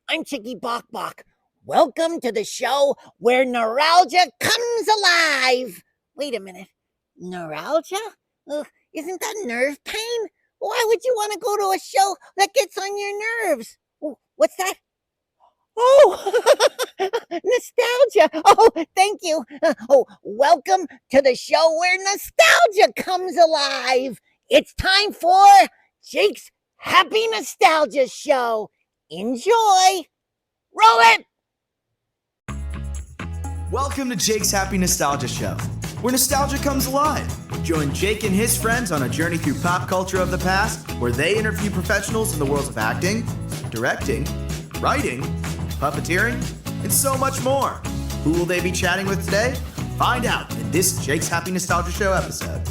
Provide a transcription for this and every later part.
I'm Chicky Bok Bok. Welcome to the show where neuralgia comes alive. Wait a minute. Neuralgia? Isn't that nerve pain? Why would you want to go to a show that gets on your nerves? What's that? Oh, nostalgia. Oh, thank you. Welcome to the show where nostalgia comes alive. It's time for Jake's Happy Nostalgia Show. Enjoy. Roll it. Welcome to Jake's Happy Nostalgia Show, where nostalgia comes alive. Join Jake and his friends on a journey through pop culture of the past, where they interview professionals in the worlds of acting, directing, writing, puppeteering, and so much more. Who will they be chatting with today? Find out in this Jake's Happy Nostalgia Show episode.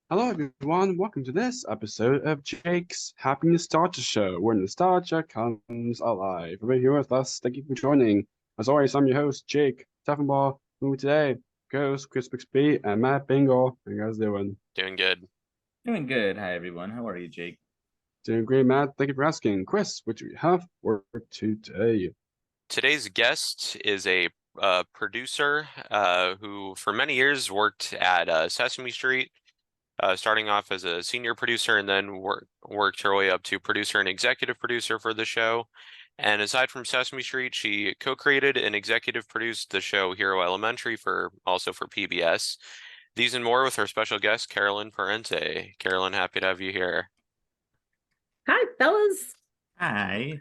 Hello everyone, welcome to this episode of Jake's Happy Nostalgia Show, where nostalgia comes alive. Everybody here with us, thank you for joining. As always, I'm your host, Jake Teffenball. Who today? Goes Chris Bixby and Matt Bingle. How you guys doing? Doing good. Doing good. Hi everyone. How are you, Jake? Doing great, Matt. Thank you for asking. Chris, what do we have for today? Today's guest is a producer who for many years worked at Sesame Street, starting off as a senior producer and then worked her way up to producer and executive producer for the show. And aside from Sesame Street, she co-created and executive produced the show Hero Elementary also for PBS. These and more with her special guest, Carol-Lynn Parente. Carol-Lynn, happy to have you here. Hi, fellas. Hi.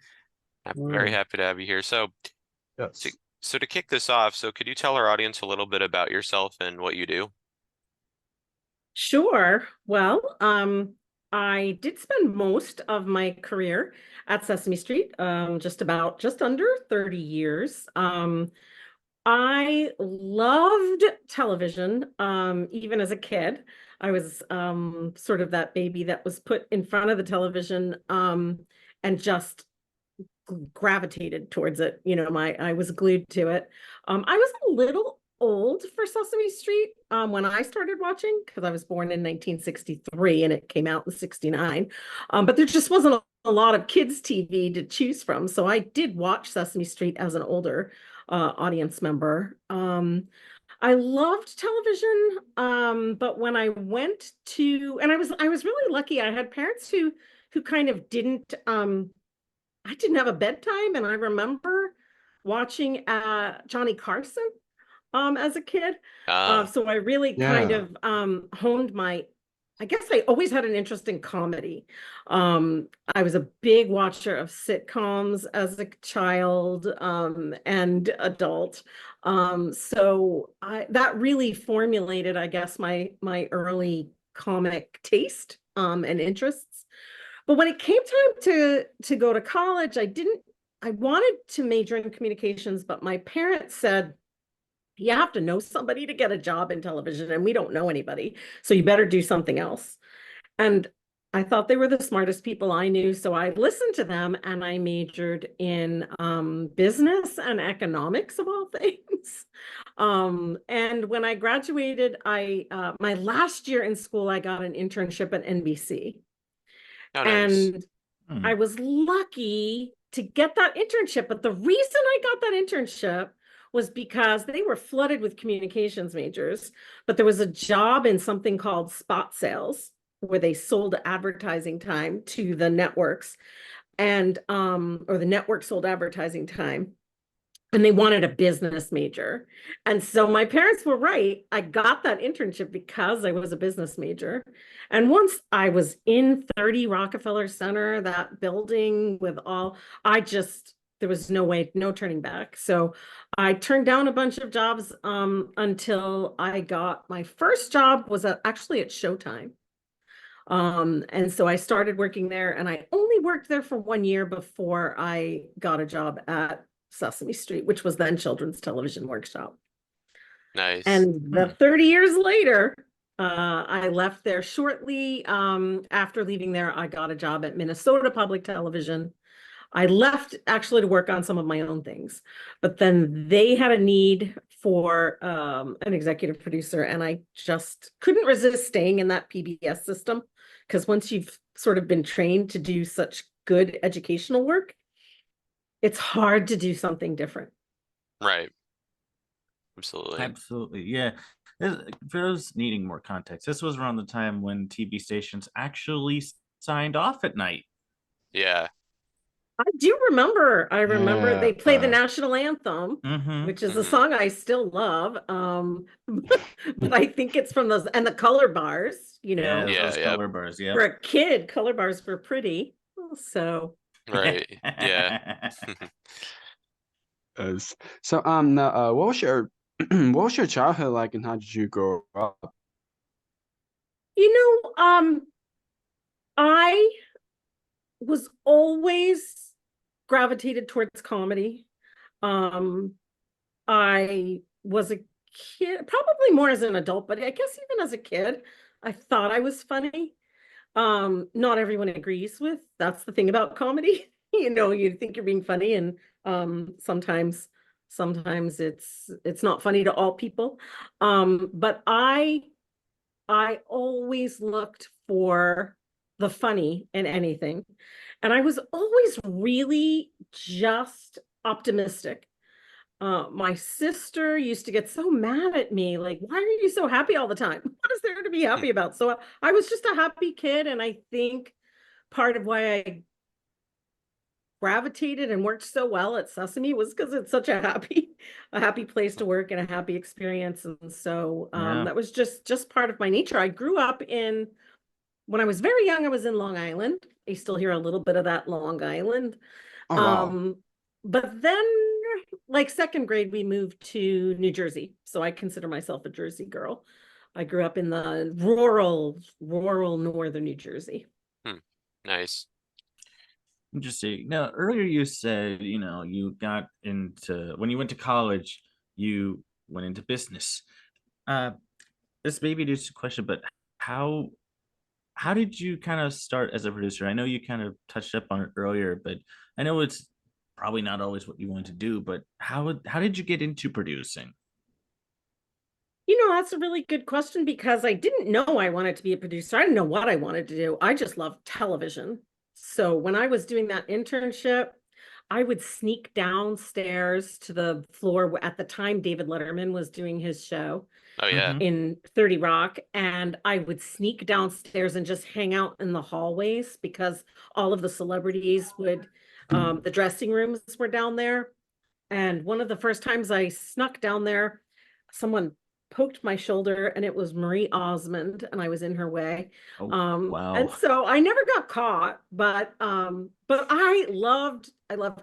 I'm very happy to have you here. So, Yes. so to kick this off, could you tell our audience a little bit about yourself and what you do? Sure. Well, I did spend most of my career at Sesame Street, just under 30 years. I loved television, even as a kid. I was sort of that baby that was put in front of the television and just gravitated towards it. You know, I was glued to it. I was a little old for Sesame Street when I started watching, because I was born in 1963 and it came out in 69. But there just wasn't a lot of kids' TV to choose from. So I did watch Sesame Street as an older audience member. I loved television, but when I went to, and I was really lucky. I had parents who kind of didn't. I didn't have a bedtime, and I remember watching Johnny Carson as a kid. So I really kind of honed my. I guess I always had an interest in comedy. I was a big watcher of sitcoms as a child and adult. So that really formulated, I guess, my early comic taste and interests. But when it came time to go to college, I wanted to major in communications, but my parents said, you have to know somebody to get a job in television, and we don't know anybody, so you better do something else. And I thought they were the smartest people I knew, so I listened to them and I majored in business and economics of all things. And when I graduated, my last year in school, I got an internship at NBC. Oh, nice. And I was lucky to get that internship, but the reason I got that internship was because they were flooded with communications majors, but there was a job in something called spot sales where they sold advertising time to the networks, and or the network sold advertising time, and they wanted a business major. And so my parents were right. I got that internship because I was a business major. And once I was in 30 Rockefeller Center, that building with all, there was no turning back. So I turned down a bunch of jobs until I got my first job was actually at Showtime. And so I started working there, and I only worked there for 1 year before I got a job at Sesame Street, which was then Children's Television Workshop. Nice. And the 30 years later, I left there shortly. After leaving there, I got a job at Minnesota Public Television. I left actually to work on some of my own things, but then they had a need for an executive producer, and I just couldn't resist staying in that PBS system because once you've sort of been trained to do such good educational work, it's hard to do something different. Right. Absolutely. Absolutely. Yeah. For those needing more context, this was around the time when TV stations actually signed off at night. Yeah. I do remember. I remember they play the Yeah. national anthem, Mm-hmm. which is a Mhm. song I still love. But I think it's from those and the color bars, you Yeah, know. Yeah, those yeah. color bars. Yeah. For a kid, color bars were pretty. So Right. Yeah. So now, what was your what was your childhood like, and how did you grow up? you know, I was always gravitated towards comedy. Um, I was a kid, probably more as an adult, but I guess even as a kid, I thought I was funny. Not everyone agrees with. That's the thing about comedy. You know, you think you're being funny, and sometimes it's not funny to all people. But I always looked for the funny in anything. And I was always really just optimistic. My sister used to get so mad at me, like, why are you so happy all the time? What is there to be happy about? So I was just a happy kid. And I think part of why I gravitated and worked so well at Sesame was because it's such a happy place to work and a happy experience. And so Yeah. that was just part of my nature. I grew up when I was very young, I was in Long Island. I still hear a little bit of that Long Island. Oh wow. But then, like second grade, we moved to New Jersey. So I consider myself a Jersey girl. I grew up in the rural northern New Jersey. Nice. Interesting. Now, earlier you said, you got into, when you went to college, you went into business. This may be just a question, but how did you kind of start as a producer? I know you kind of touched up on it earlier, but I know it's probably not always what you want to do, but how did you get into producing? That's a really good question because I didn't know I wanted to be a producer. I didn't know what I wanted to do. I just loved television. So when I was doing that internship, I would sneak downstairs to the floor. At the time, David Letterman was doing his show Oh yeah. Mhm. in 30 Rock, and I would sneak downstairs and just hang out in the hallways because all of the celebrities would, the dressing rooms were down there. And one of the first times I snuck down there, someone poked my shoulder and it was Marie Osmond and I was in her way. Oh, And wow. so I never got caught, but I loved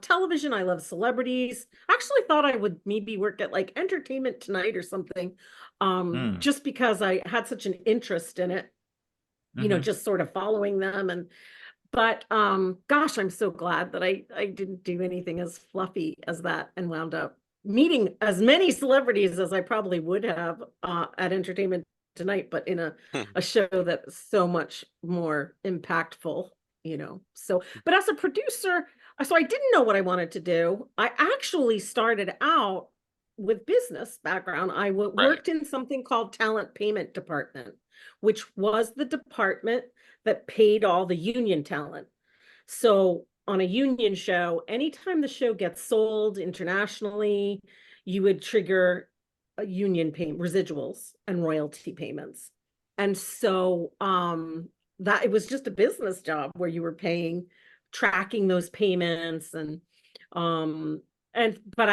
television. I loved celebrities. I actually thought I would maybe work at like Entertainment Tonight or something. Mm. Just because I had such an interest in it, Mhm. just sort of following them. But gosh, I'm so glad that I didn't do anything as fluffy as that and wound up meeting as many celebrities as I probably would have at Entertainment Tonight, but in a show that's so much more impactful, So, but as a producer, so I didn't know what I wanted to do. I actually started out with business background. I Right. worked in something called Talent Payment Department, which was the department that paid all the union talent. So on a union show, anytime the show gets sold internationally, you would trigger a union payment, residuals and royalty payments. And so that it was just a business job where you were tracking those payments um but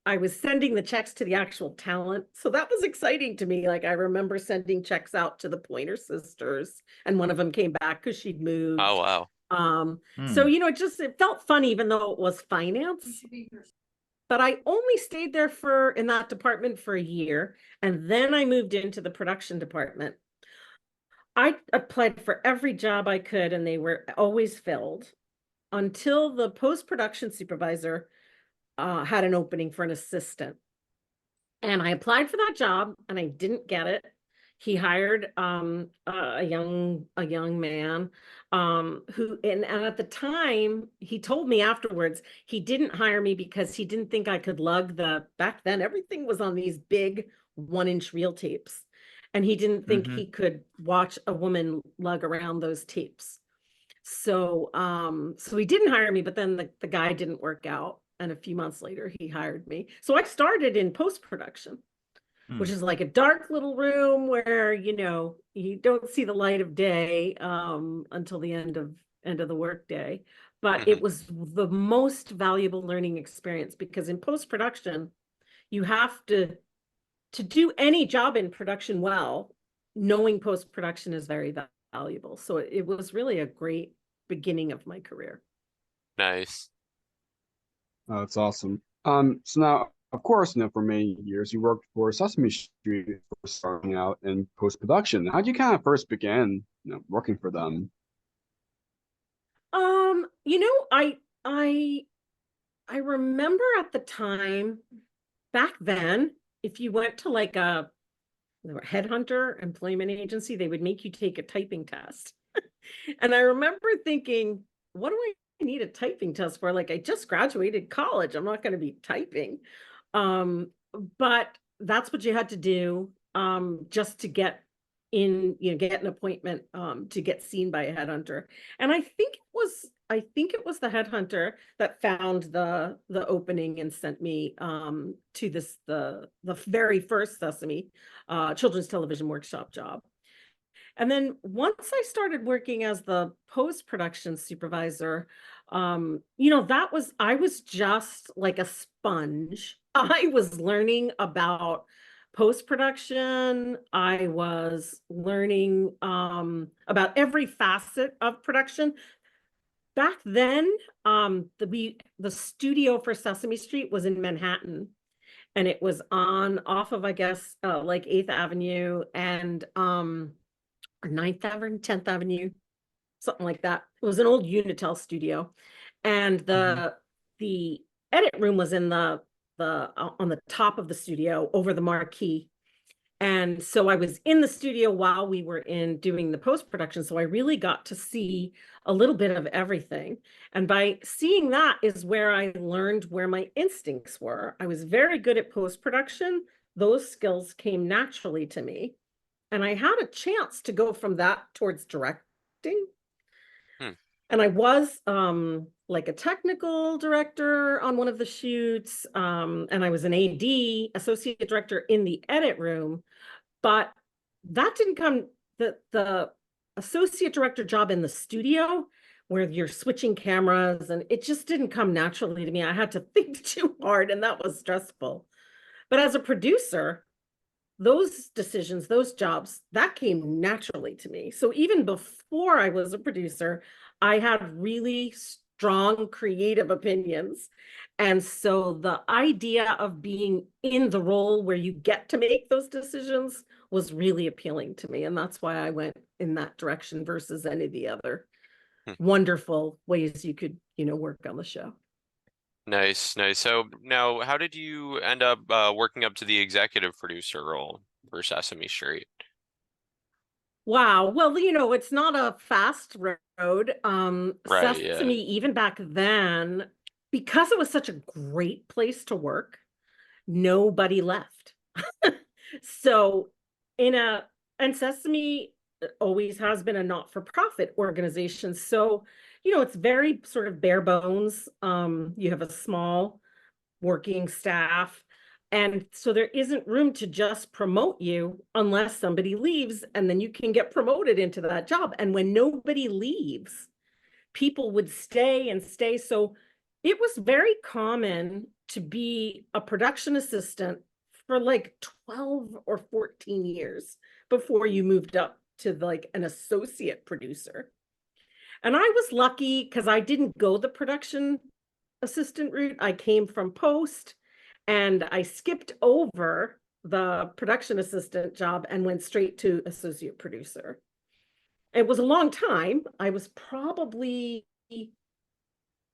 I was sending the checks to the actual talent. So that was exciting to me. Like I remember sending checks out to the Pointer Sisters and one of them came back because she'd moved. Oh wow. So, Hmm. it felt fun even though it was finance. But I only stayed there in that department for a year. And then I moved into the production department. I applied for every job I could and they were always filled until the post-production supervisor had an opening for an assistant. And I applied for that job and I didn't get it. He hired a young man who and at the time he told me afterwards he didn't hire me because he didn't think I could lug back then everything was on these big 1-inch reel tapes. and he didn't think Mhm. he could watch a woman lug around those tapes. So so he didn't hire me, but then the guy didn't work out, and a few months later he hired me. So I started in post-production, which Hmm. is like a dark little room where, you don't see the light of day until the end of the workday. But Mhm. it was the most valuable learning experience, because in post-production, you have to do any job in production well, knowing post-production is very valuable. So it was really a great beginning of my career. Nice. Oh, that's awesome. So now, of course, for many years you worked for Sesame Street before starting out in post-production. How'd you kind of first begin, working for them? I I remember at the time, back then, if you went to like a headhunter employment agency, they would make you take a typing test. And I remember thinking, what do I need a typing test for? Like, I just graduated college. I'm not going to be typing. Um, but that's what you had to do just to get get an appointment to get seen by a headhunter. And I think it was the headhunter that found the opening and sent me to the very first Sesame children's television workshop job. And then once I started working as the post-production supervisor, I was just like a sponge. I was learning about post-production. I was learning about every facet of production. Back then, the studio for Sesame Street was in Manhattan, and it was on off of, I guess, like 8th Avenue and or 9th Avenue, 10th Avenue, something like that. It was an old Unitel studio. And Mhm. the edit room was in the on the top of the studio over the marquee. And so I was in the studio while we were in doing the post-production. So I really got to see a little bit of everything. And by seeing that is where I learned where my instincts were. I was very good at post-production. Those skills came naturally to me. And I had a chance to go from that towards directing. Hmm. And I was like a technical director on one of the shoots. And I was an AD, associate director in the edit room. But that didn't come, the associate director job in the studio where you're switching cameras, and it just didn't come naturally to me. I had to think too hard, and that was stressful. But as a producer, those decisions, those jobs, that came naturally to me. So even before I was a producer, I had really strong creative opinions. And so the idea of being in the role where you get to make those decisions was really appealing to me. And that's why I went in that direction versus any of the other Hmm. wonderful ways you could, work on the show. Nice, nice. So now, how did you end up working up to the executive producer role for Sesame Street? Wow. Well, it's not a fast road. Right, yeah. Sesame, even back then, because it was such a great place to work, nobody left. So, in a, and Sesame always has been a not-for-profit organization. So, it's very sort of bare bones. You have a small working staff. And so there isn't room to just promote you unless somebody leaves, and then you can get promoted into that job. And when nobody leaves, people would stay and stay. So it was very common to be a production assistant for like 12 or 14 years before you moved up to like an associate producer. And I was lucky because I didn't go the production assistant route. I came from post, and I skipped over the production assistant job and went straight to associate producer. It was a long time. I was probably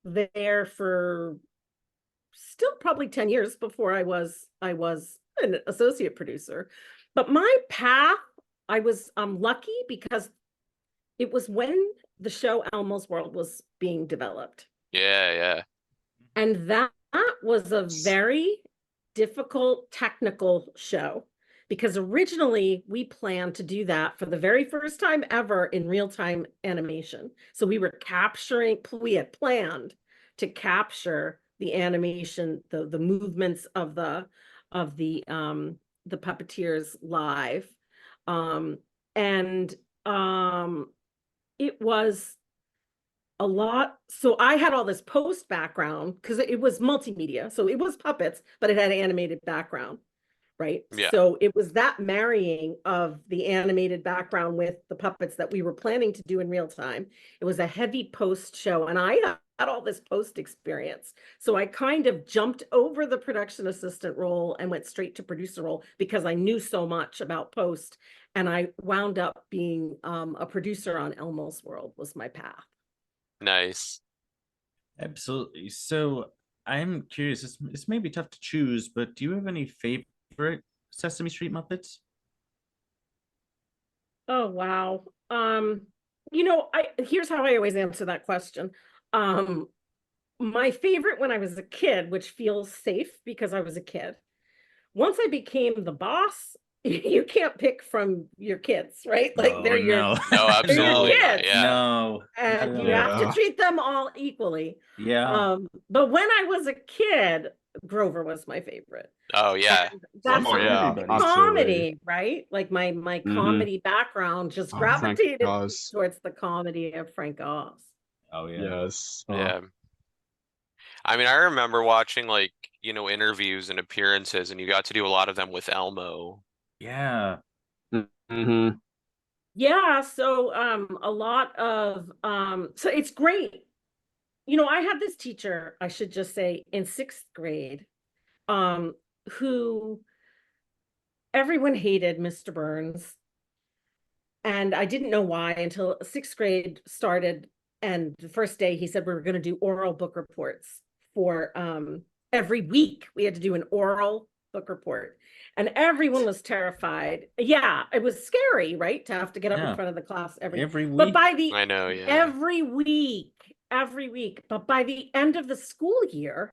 there for still probably 10 years before I was an associate producer. But my path, I was lucky because it was when the show Elmo's World was being developed. Yeah, yeah. And that was a very difficult technical show because originally we planned to do that for the very first time ever in real-time animation. So we had planned to capture the animation, the movements of the puppeteers live. And it was a lot. So I had all this post background because it was multimedia. So it was puppets, but it had animated background, right? Yeah. So it was that marrying of the animated background with the puppets that we were planning to do in real time. It was a heavy post show, and I had all this post experience. So I kind of jumped over the production assistant role and went straight to producer role because I knew so much about post. And I wound up being a producer on Elmo's World was my path. Nice. Absolutely. So I'm curious. This may be tough to choose, but do you have any favorite Sesame Street Muppets? Oh, wow. Here's how I always answer that question. My favorite when I was a kid, which feels safe because I was a kid. Once I became the boss, you can't pick from your kids, right? Like they're your no. No, absolutely not. kids. Yeah. No. and No. you have to Yeah. treat them all equally. Yeah. But when I was a kid, Grover was my favorite. Oh yeah. And that's Oh, yeah, everybody. comedy, right? Like my Mhm. comedy background just Oh, thank gravitated Oz. towards the comedy of Frank Oz. Oh yeah. Yes. Yeah. I mean, I remember watching like, interviews and appearances, and you got to do a lot of them with Elmo. Yeah. Mm-hmm. Yeah, so a lot of so it's great. I had this teacher, I should just say, in 6th grade, who everyone hated Mr. Burns. And I didn't know why until 6th grade started. And the first day he said we were going to do oral book reports for every week. We had to do an oral book report. And everyone was terrified. Yeah, it was scary, right? To have to get up in Yeah. front of the class Every But week. by the I know, yeah. every week. But by the end of the school year,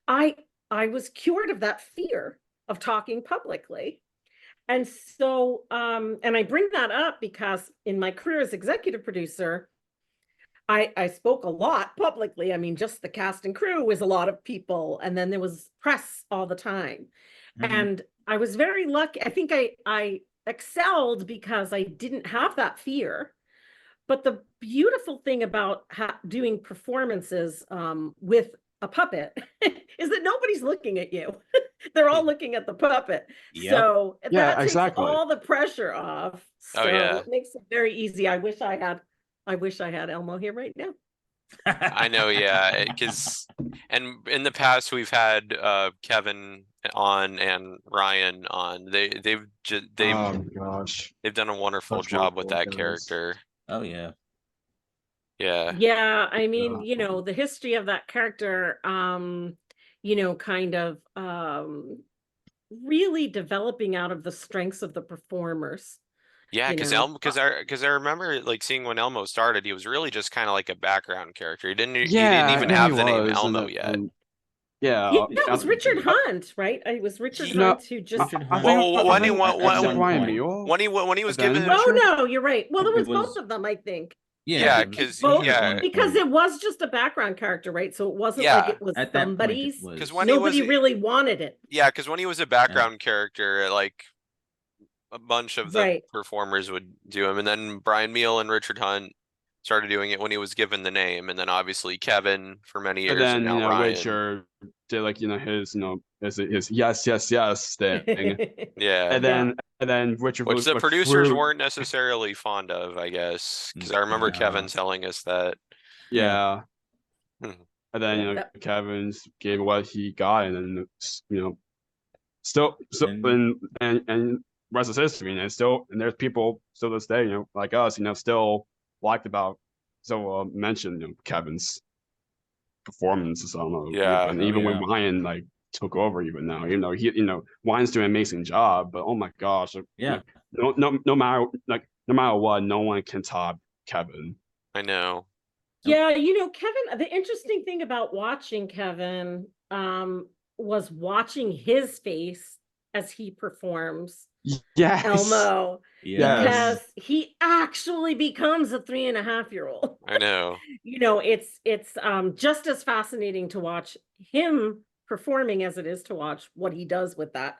I was cured of that fear of talking publicly. And so, and I bring that up because in my career as executive producer, I spoke a lot publicly. I mean, just the cast and crew was a lot of people, and then there was press all the time. Mhm. And I was very lucky. I think I excelled because I didn't have that fear. But the beautiful thing about doing performances with a puppet is that nobody's looking at you. They're all looking at the puppet. Yep. So Yeah, that takes exactly. all the pressure off. So Oh, yeah. it makes it very easy. I wish I had Elmo here right now. I know, yeah, and in the past we've had Kevin on and Ryan on. They've Oh gosh. done a wonderful Such job with wonderful that guys. character. Oh yeah. Yeah. Yeah, I mean, Yeah. the history of that character, kind of really developing out of the strengths of the performers. Yeah, You because know, I remember like seeing when Elmo started, he was really just kind of like a background character. He didn't Yeah, even he have the name was, Elmo yet. yeah, Yeah, it was Richard Hunt, right? It was Richard No, Hunt who just. Richard I Hunt. think, Well, I when he think, went- I when- think Ryan point. Mule. When he was then given Oh Richard? no, you're right. Well, there It was both was- of them, I think. Yeah, it was 'cause- Both, Richard at one because point. it was just a background character, right? So it wasn't like Yeah. it was At that point, it somebody's. was. Because when he was Nobody really wanted it. Yeah, because when he was a background character, like a bunch of the Right. performers would do him, and then Brian Meal and Richard Hunt started doing it when he was given the name, and then obviously Kevin for many years, And then and now Ryan. Richard did like his yes thing, Yeah, and then Richard which was the like, producers threw- weren't necessarily fond of, I guess, because I remember Yeah. Kevin telling us that. Yeah. Hmm. And then Yeah. Kevin's gave what he got, and then still And- and rest is history. And there's people still to this day, like us, still liked about mentioned Kevin's performances. I don't know. Yeah. And Oh, even when yeah. Ryan like took over, even now, Ryan's doing an amazing job. But oh my gosh, Yeah. no matter what, no one can top Kevin. I know. Yeah, Kevin, the interesting thing about watching Kevin was watching his face as he performs Yes. Elmo. Yeah. Because he actually becomes a 3.5-year-old. I know. It's just as fascinating to watch him performing as it is to watch what he does with that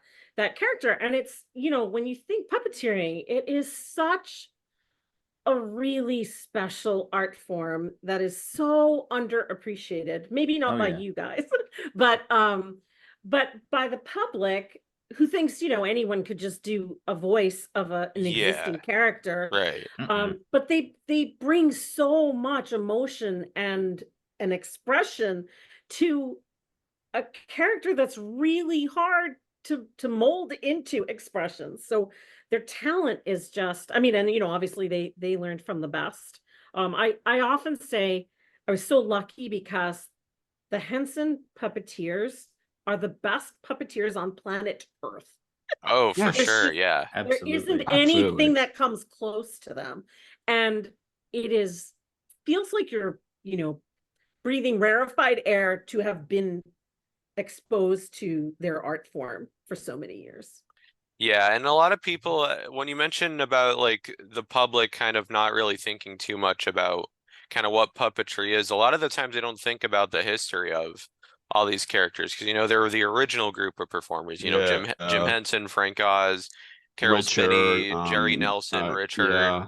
character. And it's, when you think puppeteering, it is such a really special art form that is so underappreciated. Maybe not by you guys, but by the public, who thinks anyone could just do a voice of an existing character. Right. But they bring so much emotion and an expression to a character that's really hard to mold into expressions. So their talent is just, and obviously they learned from the best. I often say I was so lucky because the Henson puppeteers are the best puppeteers on planet Earth. Oh, for sure. There Absolutely. isn't anything that comes close to them. And it feels like you're, breathing rarefied air to have been exposed to their art form for so many years. Yeah, and a lot of people, when you mention about like the public kind of not really thinking too much about kind of what puppetry is, a lot of the times they don't think about the history of all these characters because they were the original group of performers. Jim Henson, Frank Oz, Carol Richard, Spinney, Jerry Nelson, Richard. Yeah.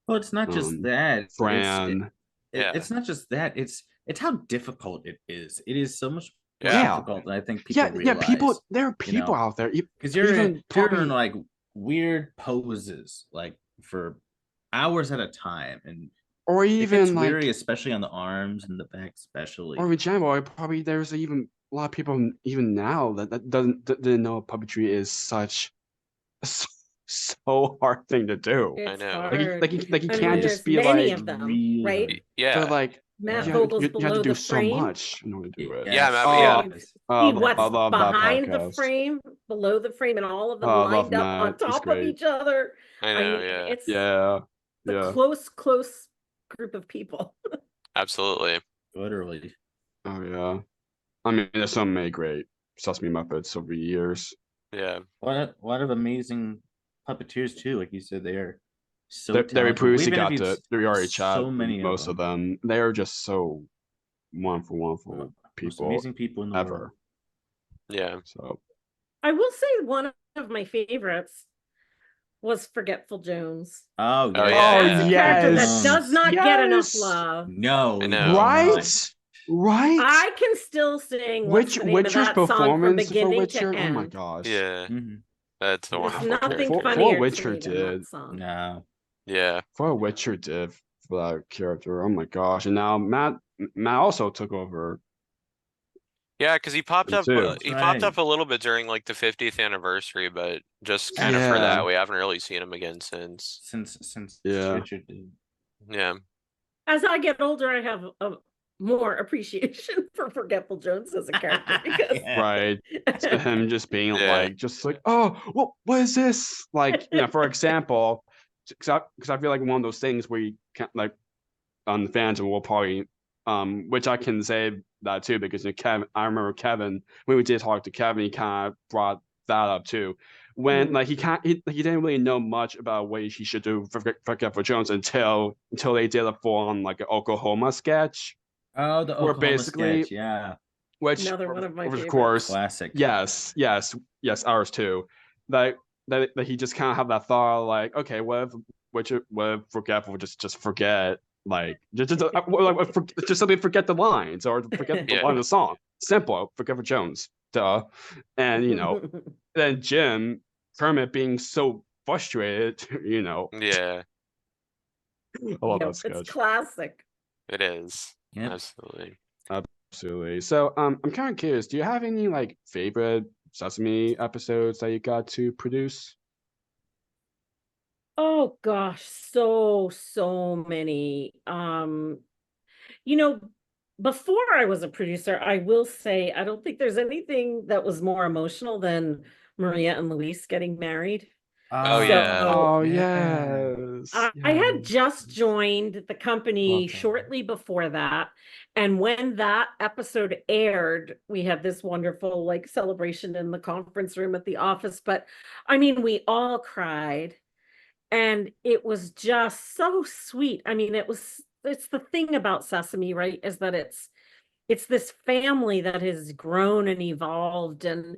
Well, it's not just that. Fran. It's not just that. It's how difficult it is. It is so much more Yeah. difficult than I think people realize. Yeah, people. There are people out there because you're in like weird poses like for hours at a time, and or even it's like weary, especially on the arms and the back, especially. Or in general, probably there's even a lot of people even now that didn't know puppetry is such so hard thing to do. I know. Like you can't just be like of them, really, right? Yeah. But like Matt you Vogel's have below to do the so frame. much in order to do it. What's I love behind that the frame, below the frame, and all of them I lined up Matt. on top of each other. I know, It's the close group of people. Absolutely. Literally. Oh yeah. I mean, there's so many great Sesame Muppets over the years. Yeah. What of amazing puppeteers too, like you said, they are so we previously got to we already chat so many most of them. They are just so wonderful people, most amazing people in the ever. world. Yeah. So I will say one of my favorites was Forgetful Jones. Oh yeah. That's a character that does not get enough love. No, I know. Right. I can still sing Witcher's performance for Witcher. Oh my gosh. Yeah. That's a There's wonderful nothing character. funnier For Witcher to me than that song. No. Yeah. For Witcher did for that character. Oh my gosh. And now Matt also took over. Yeah, because he popped up. He popped right. up a little bit during like the 50th anniversary, but just kind of for that, we haven't really seen him again since. Since Richard did. Yeah. As I get older, I have a more appreciation for Forgetful Jones as a character because Right. To him just being like, oh, what is this? Like, for example, because I feel like one of those things where you can't like on the fans will probably which I can say that too because I remember Kevin when we did talk to Kevin, he kind of brought that up too. When like he didn't really know much about what he should do for Forgetful Jones until they did a full on like an Oklahoma sketch. Oh, the Oklahoma sketch, yeah. Which another one of my favorites. Of course, classic. Yes, ours too. That he just kind of have that thought like, okay, what if Forgetful just forget. Like just simply forget the lines or forget the line of the song. Simple, Forgetful Jones, duh. And then Jim Kermit being so frustrated, Yeah. I love that sketch. It's classic. It is. Yep. Absolutely. So I'm kind of curious. Do you have any like favorite Sesame episodes that you got to produce? Oh gosh, so many. Before I was a producer, I will say I don't think there's anything that was more emotional than Maria and Luis getting married. Oh, yeah. Oh yeah. yes. I had Yes. just joined the company Love that. shortly before that. And when that episode aired, we had this wonderful like celebration in the conference room at the office. But I mean, we all cried. And it was just so sweet. I mean, it's the thing about Sesame, right? Is that it's this family that has grown and evolved and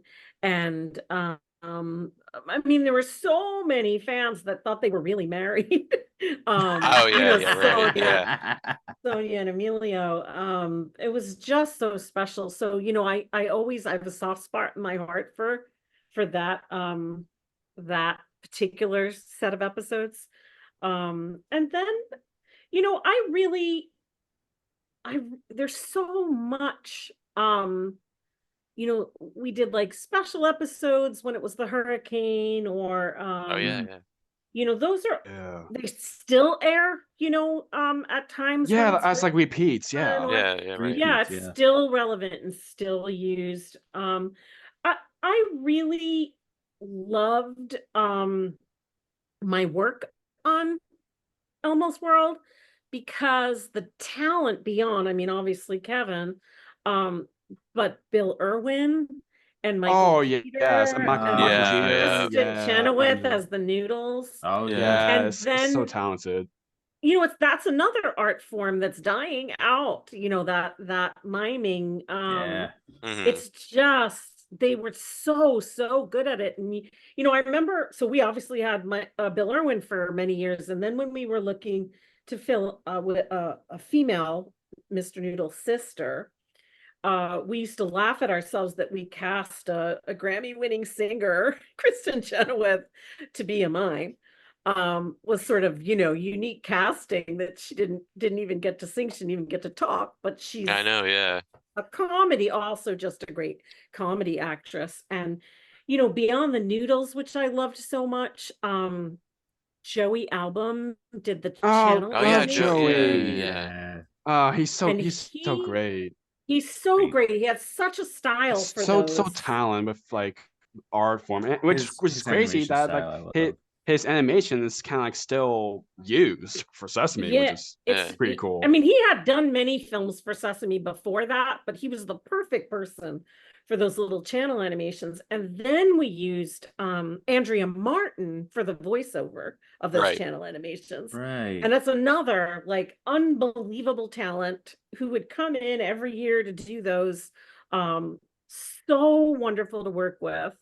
I mean there were so many fans that thought they were really married. Oh, yeah, yeah, right. Yeah. Sonia and Emilio. It was just so special. So, I always I have a soft spot in my heart for that particular set of episodes. And then, I really I there's so much we did like special episodes when it was the hurricane or Oh, yeah, yeah. those are Yeah. they still air, at times when Yeah, it's as like repeats. fun Yeah. or Yeah, yeah, right. yeah, Repeats, it's yeah. still relevant and still used. I really loved my work on Elmo's World because the talent beyond, I mean, obviously Kevin, um, but Bill Irwin and Michael Oh yeah, yes, Peter Michael and Yeah, Jeter. yeah. Kristen Yeah. Chenoweth as the Noodles. Oh Yeah. yeah. And Yes, so then, talented. that's another art form that's dying out, that miming. Yeah. It's just they were so good at it. And I remember, so we obviously had my Bill Irwin for many years, and then when we were looking to fill with a female Mr. Noodle's sister, we used to laugh at ourselves that we cast a Grammy-winning singer, Kristen Chenoweth, to be a mime. Was sort of unique casting that she didn't even get to sing, she didn't even get to talk, but she's I know, yeah. a comedy, also just a great comedy actress. And beyond the Noodles, which I loved so much, Joey Album did the Oh, channel Oh, yeah, love animation, Joey. yeah. Yeah. and He's so great. he's so great. He has such a style for So those. talented with like art form, which is His crazy animation that like style I his, love. his animation is kind of like still used for Sesame, which Yeah, is it's pretty I cool. mean, he had done many films for Sesame before that, but he was the perfect person for those little channel animations. And then we used Andrea Martin for the voiceover of those Right. channel animations. Right. And that's another like unbelievable talent who would come in every year to do those. So wonderful to work with.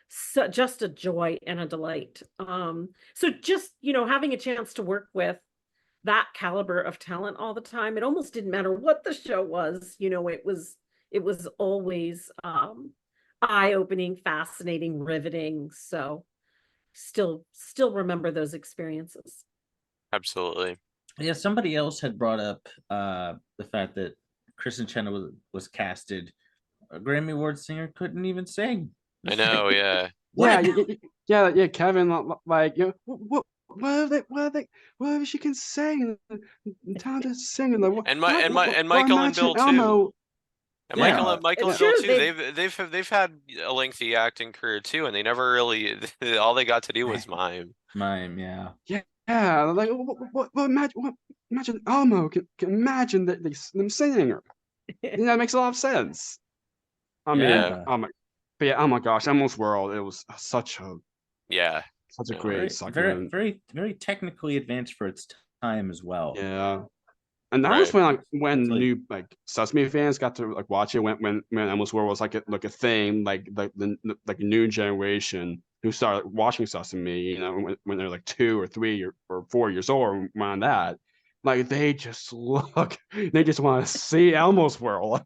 So just a joy and a delight. So just, having a chance to work with that caliber of talent all the time, it almost didn't matter what the show was. It was always eye-opening, fascinating, riveting. So still remember those experiences. Absolutely. Yeah, somebody else had brought up the fact that Kristen Chenoweth was casted. A Grammy Award singer couldn't even sing. I know, yeah. Yeah, What? yeah, Kevin, like what if she can sing, talented singer, like And why Michael and match Bill too. Elmo? And Yeah. Michael It's and Bill true. too. They've had a lengthy acting career too, and they never really all they got to do was mime. Mime, yeah. Yeah, like imagine Elmo can imagine them singing. That makes a lot of sense. I mean, Yeah. but yeah, oh my gosh, Elmo's World, it was such a Yeah. great Very, succulent. very technically advanced for its time as well. Yeah. And that was when It's like- new Sesame fans got to like watch it when Elmo's World was like a thing, like the new generation who started watching Sesame, when they're like 2 or 3 or 4 years old or around that. Like they just want to see Elmo's World.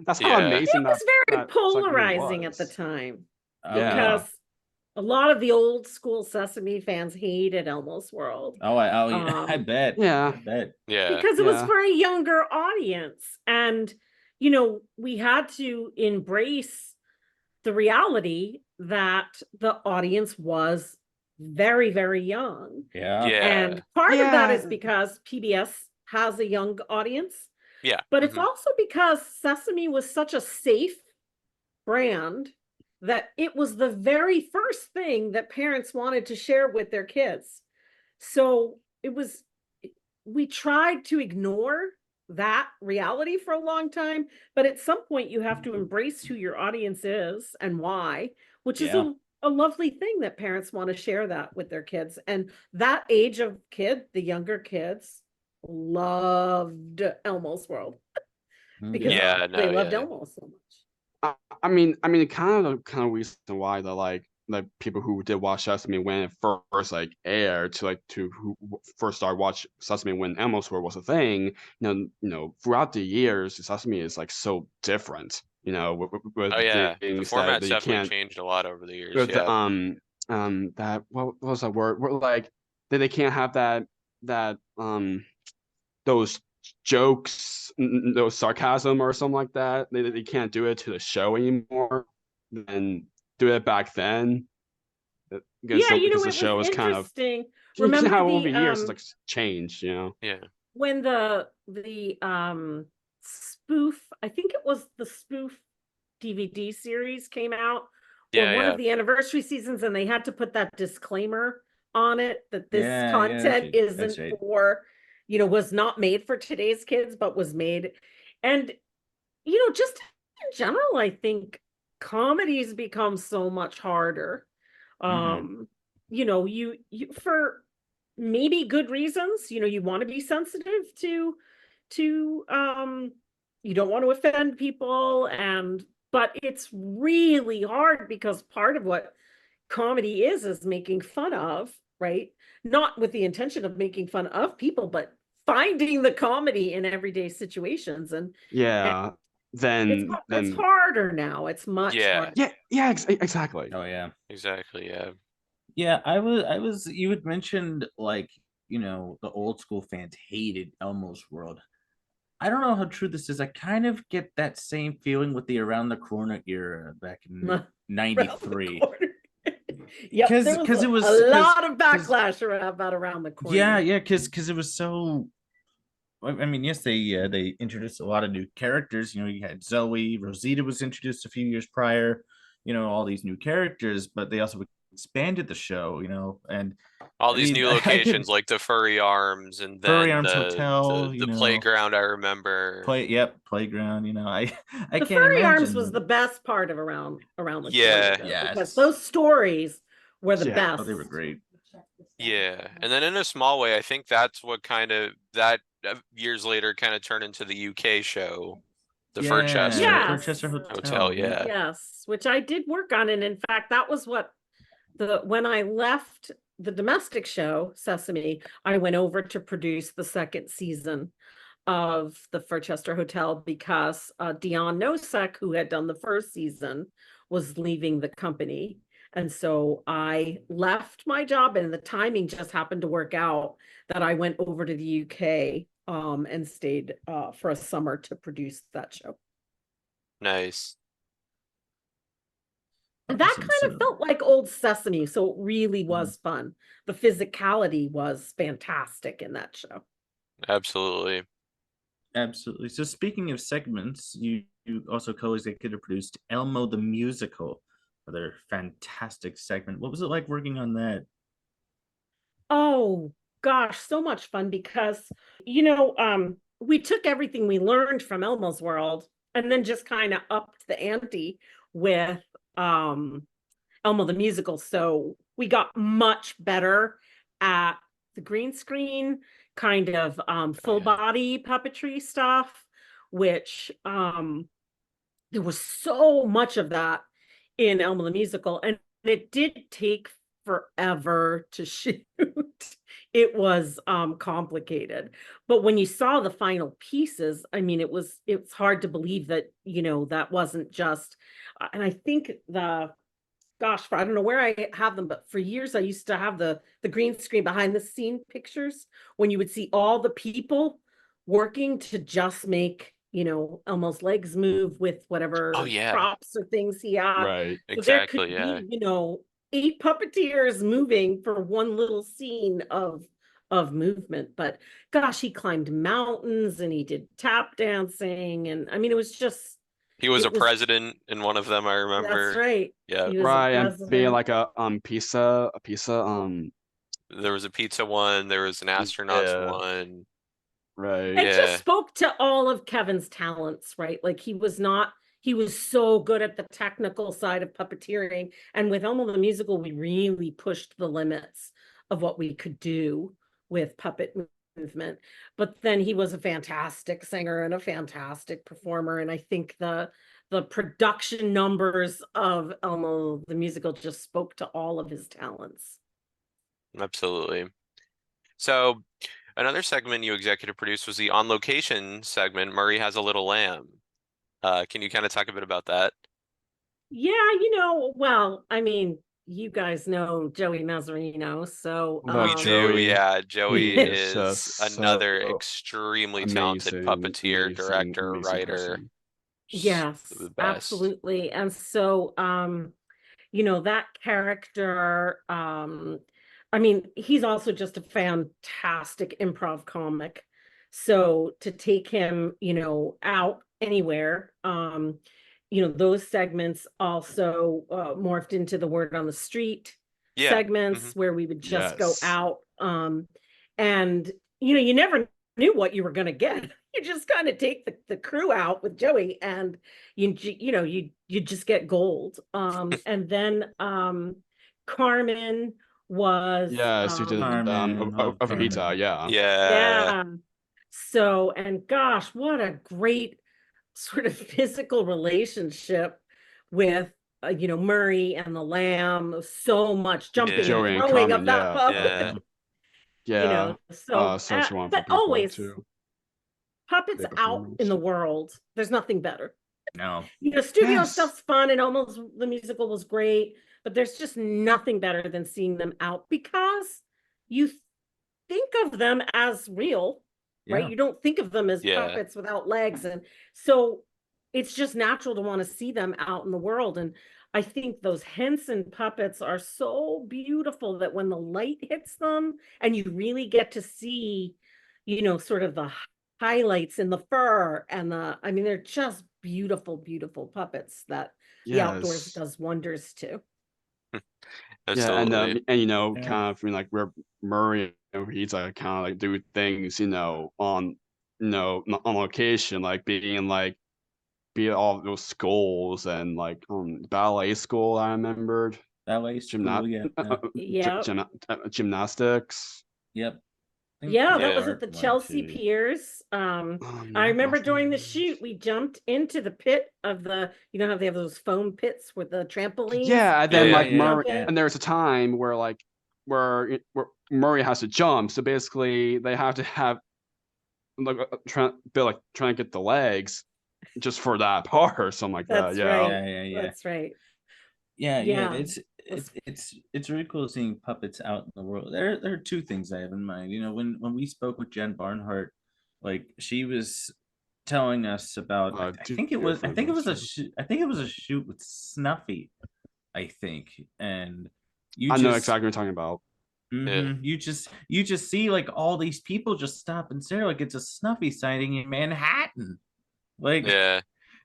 That's how Yeah. amazing It was very that segment polarizing at the was. time Yeah. because a lot of the old school Sesame fans hated Elmo's World. I bet. Yeah. I bet. Yeah. Because it was Yeah. for a younger audience. And, we had to embrace the reality that the audience was very, very young. Yeah. Yeah. And part of that Yeah. is because PBS has a young audience, Yeah. but it's Mhm. also because Sesame was such a safe brand that it was the very first thing that parents wanted to share with their kids. So we tried to ignore that reality for a long time, but at some point you have to embrace who your audience is and why, which is a lovely thing that parents want to share that with their kids. And that age of kid, the younger kids, loved Elmo's World because they loved Elmo so much. I mean, kind of reason why the people who did watch Sesame when it first aired to who first started watch Sesame when Elmo's World was a thing. Throughout the years, Sesame is so different. With The things format's that you definitely can't. changed a lot over the years. With Yeah. that what was that word? That they can't have that those jokes, those sarcasm or something like that. They can't do it to the show anymore and do it back then. Because the It show was is kind of interesting. remember Remember how over the years it's changed, Yeah. when the spoof, I think it was the spoof DVD series came out, or one of the anniversary seasons, and they had to put that disclaimer on it that this content isn't for, was not made for today's kids, but was made. And, just in general, I think comedies become so much harder. You for maybe good reasons, you want to be sensitive to you don't want to offend people, but it's really hard because part of what comedy is making fun of, right? Not with the intention of making fun of people, but finding the comedy in everyday situations. And it's harder now. It's much harder. Exactly. Oh yeah. Exactly. Yeah. Yeah, I was you had mentioned the old school fans hated Elmo's World. I don't know how true this is. I kind of get that same feeling with the Around the Corner era back in '93. Yep, because it was a lot of backlash about Around the Corner. Yeah, because it was so. I mean, yes, they introduced a lot of new characters. You had Zoe, Rosita was introduced a few years prior. All these new characters, but they also expanded the show. And all these new locations like the Furry Arms and then Furry Arms Hotel, the playground. I remember. Playground. I the can't Furry imagine. Arms was the best part of Around the Corner. Yes. Because those stories were the best. Oh, they were great. Yeah, and then in a small way, I think that's what years later kind of turned into the UK show, the Furchester Hotel. Yeah. Yes, which I did work on, and in fact, that was what when I left the domestic show Sesame, I went over to produce the second season of the Furchester Hotel because Dion Nosek, who had done the first season, was leaving the company. And so I left my job, and the timing just happened to work out that I went over to the UK and stayed for a summer to produce that show. Nice. And that kind of felt like old Sesame, so it really was fun. The physicality was fantastic in that show. Absolutely. So speaking of segments, you also co-executive produced Elmo the Musical, another fantastic segment. What was it like working on that? Oh gosh, so much fun because we took everything we learned from Elmo's World and then just kind of upped the ante with Elmo the Musical. So we got much better at the green screen kind of full body puppetry stuff, which there was so much of that in Elmo the Musical, and it did take forever to shoot. It was complicated, but when you saw the final pieces, I mean, it's hard to believe that that wasn't just and I think I don't know where I have them, but for years I used to have the green screen behind the scene pictures when you would see all the people working to just make Elmo's legs move with whatever props or things he had. Right. So exactly. There could be, 8 puppeteers moving for one little scene of movement. But gosh, he climbed mountains and he did tap dancing, and I mean, it was just He was It a was president in one of them, I That's remember. right. Yeah. He was a Right, and being president. like a pizza, There was a pizza one, there was an astronauts yeah, one. right. It just Yeah. spoke to all of Kevin's talents, right? Like he was so good at the technical side of puppeteering. And with Elmo the Musical, we really pushed the limits of what we could do with puppet movement. But then he was a fantastic singer and a fantastic performer. And I think the production numbers of Elmo the Musical just spoke to all of his talents. Absolutely. So another segment you executive produced was the on location segment, Murray Has a Little Lamb. Can you kind of talk a bit about that? Yeah, well, I mean, you guys know Joey Mazzarino, so Although We do, Joey, yeah. he Joey is is just another so extremely talented puppeteer, director, amazing writer. person. The yes, best. absolutely. And so that character, I mean, he's also just a fantastic improv comic. So to take him, out anywhere, those segments also morphed into the word on the street Yeah. segments where we would just go Yes. out. And you never knew what you were going to get. You just kind of take the crew out with Joey and you just get gold. And then Carmen was Yes, who did Carmen, love of pizza, Carmen. yeah. Yeah. yeah. So, and gosh, what a great sort of physical relationship with Murray and the lamb. So much jumping and Joey and throwing of Carmen, that yeah. puppet. Yeah. Yeah. So Such a wonderful but people always too. puppets Great out in performers. the world, there's nothing better. No. Studio Yes. stuff's fun and almost the musical was great, but there's just nothing better than seeing them out because you think of them as real, right? Yeah. You don't think of them as Yeah. puppets without legs. And so it's just natural to want to see them out in the world. And I think those Henson puppets are so beautiful that when the light hits them and you really get to see, sort of the highlights in the fur and I mean, they're just beautiful, beautiful puppets that the outdoors Yes. does wonders to. Yeah, Absolutely. and Yeah. kind of like where Murray, he's like kind of like do things, on on location, like being like be at all those schools and like ballet school I remembered, Ballet school, yeah. Yeah. gymnastics. Yep. I think Yeah, that Yeah. was at the art one, Chelsea too. Piers. I Oh remember gosh, during the shoot, we jumped into the pit of how they have those foam pits with the trampolines yeah, and where then you Yeah. like can Yeah, jump Murray, yeah. in. and there's a time where like where Murray has to jump, so basically they have to have like trying to get the legs just for that part or something like that. That's Yeah. right. Yeah. That's right. Yeah, Yeah. it's really cool seeing puppets out in the world. There are two things I have in mind. When we spoke with Jen Barnhart, like she was telling us about, I Two think it was I different think it was a restaurants. shoot I think it was a shoot with Snuffy, I think. And you I know just exactly what you're talking about. Yeah. you just see like all these people just stop and stare like it's a Snuffy sighting in Manhattan. Like Yeah.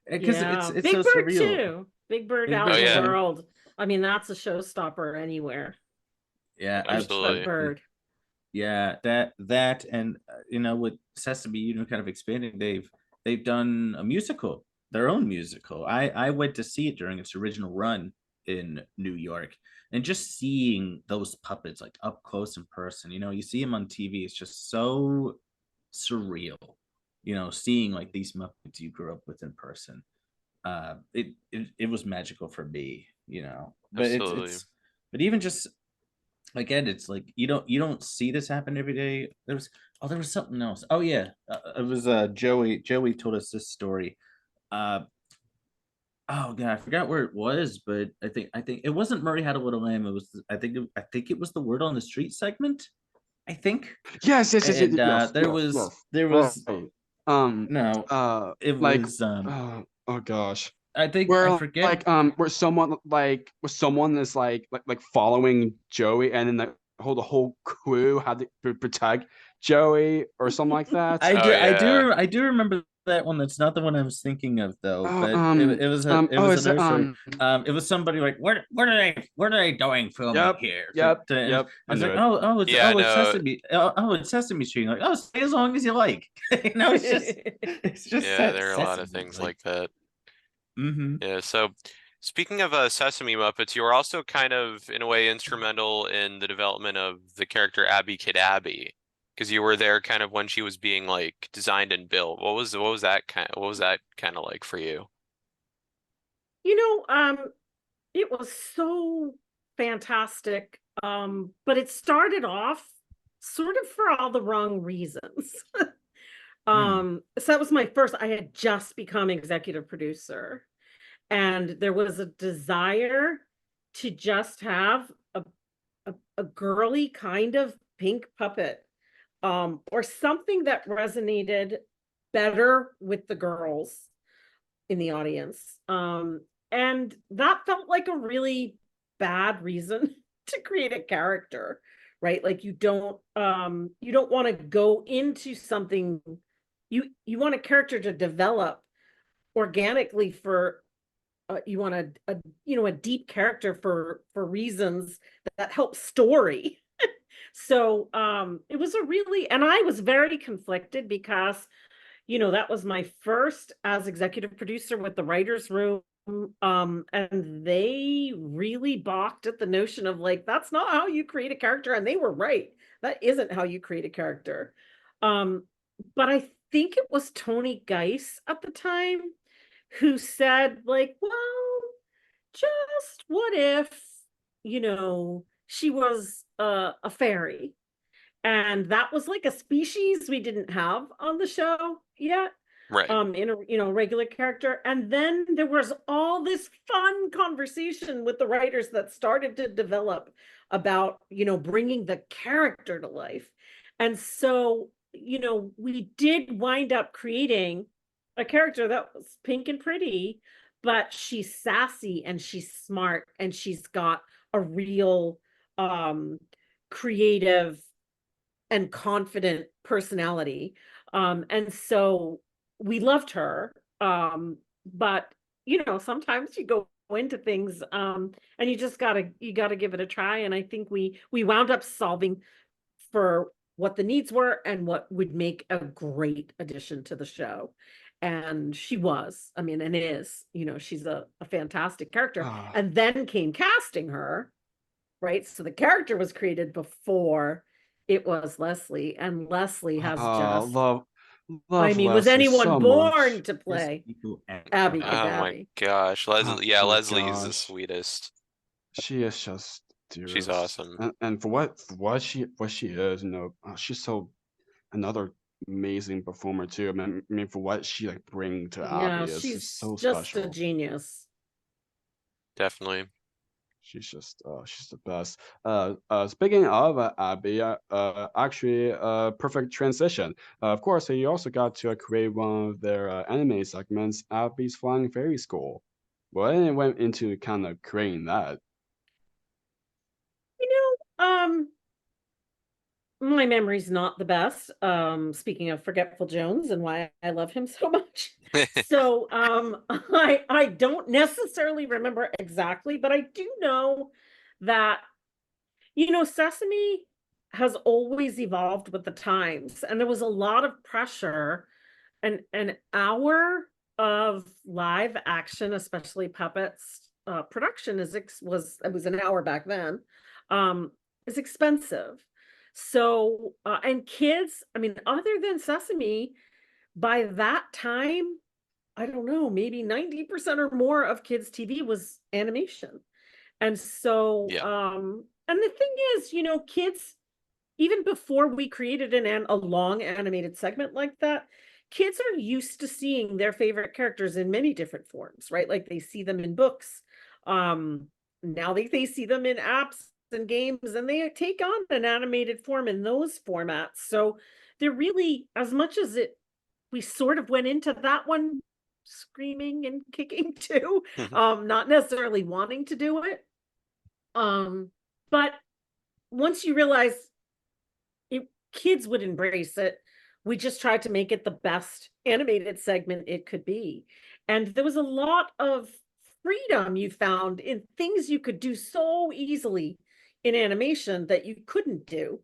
because Yeah. it's Big so Bird surreal. too. Big Bird Big out Oh in Bird the yeah. too. world. I mean, that's a showstopper anywhere. Yeah, Big Absolutely. Bird. Yeah, that and with Sesame, kind of expanding, they've done a musical, their own musical. I went to see it during its original run in New York, and just seeing those puppets like up close in person, you see them on TV, it's just so surreal. Seeing like these Muppets you grew up with in person. It was magical for me, but Absolutely. but even just again, it's like you don't see this happen every day. There was something else. Oh yeah, it was Joey told us this story. uh oh god, I forgot where it was, but I think it wasn't Murray Had a Little Lamb. It was, I think it was the Word on the Street segment, I think. Yes, And there was right. no, it Like, was oh gosh, I think I where forget. where someone is like following Joey, and then the whole crew had to protect Joey or something like that. I Oh, do, yeah. I do remember that one. That's not the one I was thinking of, though. Oh, But it was a is it, nursery. It was somebody like, what are they doing filming yep, here? And yep. I it's knew like, it. Yeah, it's no, Sesame Street. Like, oh, stay as long as you like. It's just yeah, there are a lot of Sesame. things like that. Mm-hmm. Yeah, so speaking of Sesame Muppets, you were also kind of, in a way, instrumental in the development of the character Abby Cadabby, because you were there kind of when she was being like designed and built. What was that kind of like for you? You know, it was so fantastic. But it started off sort of for all the wrong reasons. So that was my first, I had just become executive producer, and there was a desire to just have a girly kind of pink puppet, or something that resonated better with the girls in the audience. And that felt like a really bad reason to create a character, right? Like you don't want to go into something, you want a character to develop organically for you want a deep character for reasons that help story. So it was a really, and I was very conflicted because that was my first as executive producer with the writers room. And they really balked at the notion of like, that's not how you create a character. And they were right. That isn't how you create a character. But I think it was Tony Geis at the time who said like, well, just what if, she was a fairy, and that was like a species we didn't have on the show yet, Right. in a regular character. And then there was all this fun conversation with the writers that started to develop about bringing the character to life. And so we did wind up creating a character that was pink and pretty, but she's sassy and she's smart and she's got a real creative and confident personality. And so we loved her. But sometimes you go into things, and you just gotta give it a try. And I think we wound up solving for what the needs were and what would make a great addition to the show. And she was, I mean, and is, she's a fantastic character. Ah, And then came casting her, right? So the character was created before it was Leslie, and Leslie has just, love I mean, was Leslie anyone so born much. to Just play people Abby everywhere. Oh my Cadabby? gosh, Oh Leslie. Yeah, my Leslie is the gosh. sweetest. She is just She's dearest, awesome. and for what she is, she's so another amazing performer too. I mean, for what she like bring to Yeah, Abby is just she's so just a special. genius. Definitely. She's just she's the best. Speaking of Abby, actually, perfect transition. Of course, you also got to create one of their anime segments, Abby's Flying Fairy School. Well, and it went into kind of creating that. You my memory's not the best. Speaking of Forgetful Jones and why I love him so much. So I don't necessarily remember exactly, but I do know that Sesame has always evolved with the times, and there was a lot of pressure. An hour of live action, especially puppets, production was it was an hour back then, is expensive. So and kids, I mean, other than Sesame, by that time, I don't know, maybe 90% or more of kids' TV was animation. And so, Yeah. and the thing is, kids, even before we created a long animated segment like that, kids are used to seeing their favorite characters in many different forms, right? Like they see them in books. Now they see them in apps and games, and they take on an animated form in those formats. So they're really, as much as we sort of went into that one screaming and kicking too, not necessarily wanting to do it. But once you realize kids would embrace it. We just tried to make it the best animated segment it could be. And there was a lot of freedom you found in things you could do so easily in animation that you couldn't do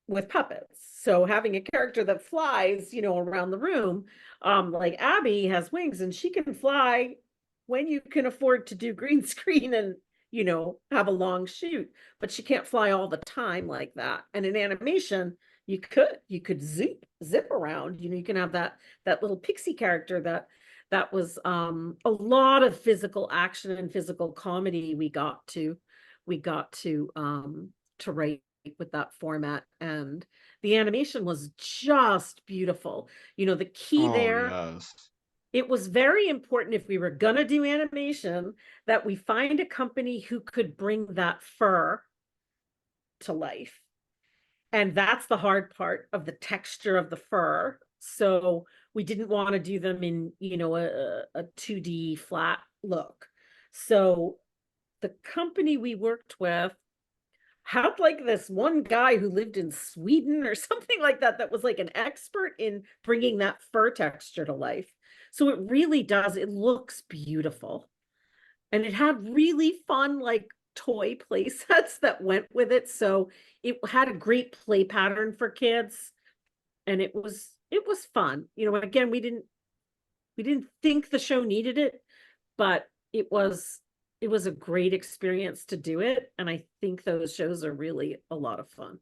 with puppets. So having a character that flies, around the room, like Abby has wings and she can fly when you can afford to do green screen and, have a long shoot, but she can't fly all the time like that. And in animation, you could zip around, you can have that little pixie character that was a lot of physical action and physical comedy we got to write with that format, and the animation was just beautiful. The key Oh there, yes. it was very important if we were gonna do animation that we find a company who could bring that fur to life. And that's the hard part of the texture of the fur. So we didn't want to do them in, a 2D flat look. So the company we worked with had like this one guy who lived in Sweden or something like that, that was like an expert in bringing that fur texture to life. So it really does, it looks beautiful. And it had really fun, like toy play sets that went with it. So it had a great play pattern for kids. And it was fun. Again, we didn't think the show needed it, but it was a great experience to do it, and I think those shows are really a lot of fun.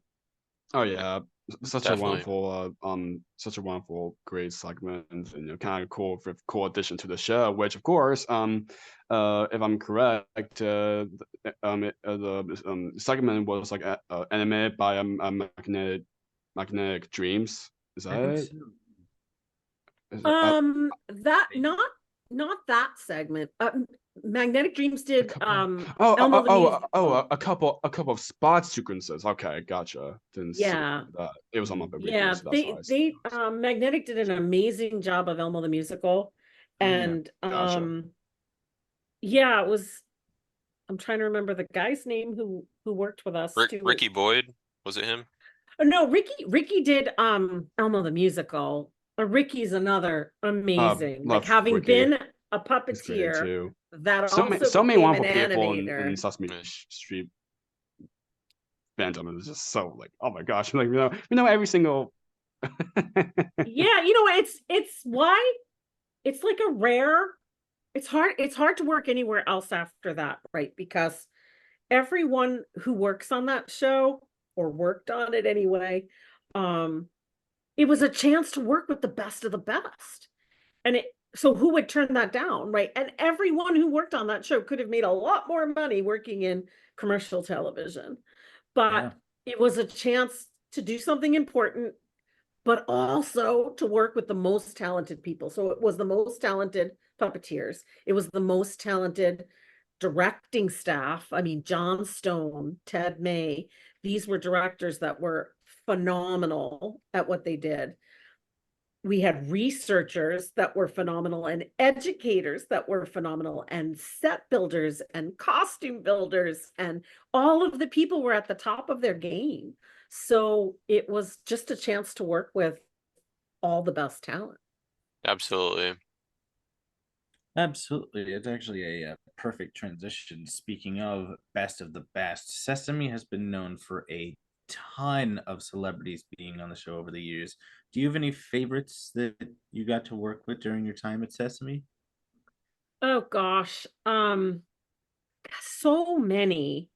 Oh yeah, such a Definitely. wonderful, great segment, and kind of cool addition to the show. Which, of course, if I'm correct, the segment was like animated by Magnetic Dreams. Is I that think it? so. That not that segment. Magnetic Dreams A did couple. Elmo the Musical. A couple of spot sequences. Okay, gotcha. Didn't see Yeah. that. It was on my Yeah, review, so that's why I said they that. Magnetic did an amazing job of Elmo the Musical. Oh, yeah. And Gotcha. yeah, it was, I'm trying to remember the guy's name who worked with us too. Ricky Boyd, was it him? Oh, no, Ricky did Elmo the Musical. Ricky's another amazing. Like Love having Ricky. been a He's great puppeteer too. that So many, also so many became an wonderful people in animator. Sesame Yeah. Street fandom is just so like, oh my gosh, like we know every single. Yeah, it's why it's like a rare, it's hard to work anywhere else after that, right? Because everyone who works on that show or worked on it anyway, it was a chance to work with the best of the best. And so who would turn that down, right? And everyone who worked on that show could have made a lot more money working in commercial television. Yeah. But it was a chance to do something important, but also to work with the most talented people. So it was the most talented puppeteers. It was the most talented directing staff. I mean, John Stone, Ted May, these were directors that were phenomenal at what they did. We had researchers that were phenomenal and educators that were phenomenal and set builders and costume builders, and all of the people were at the top of their game. So it was just a chance to work with all the best talent. Absolutely. Absolutely. It's actually a perfect transition. Speaking of best of the best, Sesame has been known for a ton of celebrities being on the show over the years. Do you have any favorites that you got to work with during your time at Sesame? Oh gosh. So many.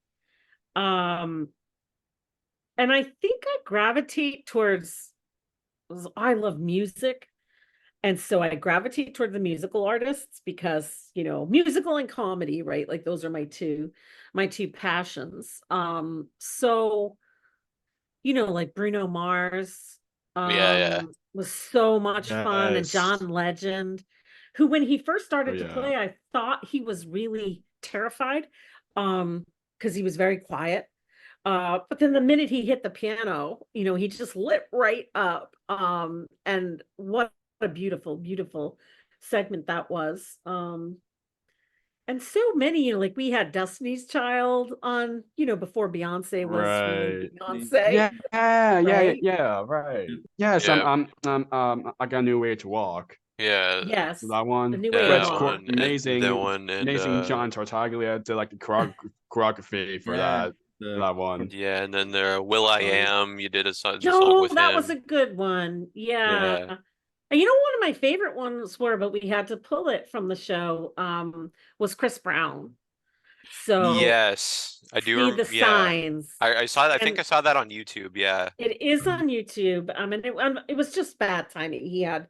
Um and I think I gravitate towards, I love music. And so I gravitate toward the musical artists because, musical and comedy, right? Like those are my two passions. So, like Bruno Mars, Yeah, yeah. was so much fun, and Yes. John Legend, who when he first Oh started to yeah. play, I thought he was really terrified, because he was very quiet. But then the minute he hit the piano, he just lit right up. And what a beautiful, beautiful segment that was. and so many, like we had Destiny's Child on, before Beyonce was really Right. Beyonce, right? Right. Yes, Yeah, I got a new way to walk. yeah, Yes, That the one, new yeah, way to which that walk. one, that amazing, one, and amazing. John Tartaglia did like the choreography for Yeah. that one. yeah, and then the Will I Oh, yeah. Am, you did the song Oh, with that was a him. good one. Yeah. Yeah. And one of my favorite ones were, but we had to pull it from the show, was Chris Brown. So Yes, I do. see the Yeah, signs. I saw that. I think And I saw that on YouTube. Yeah. it is on YouTube. And it was just bad timing. He had,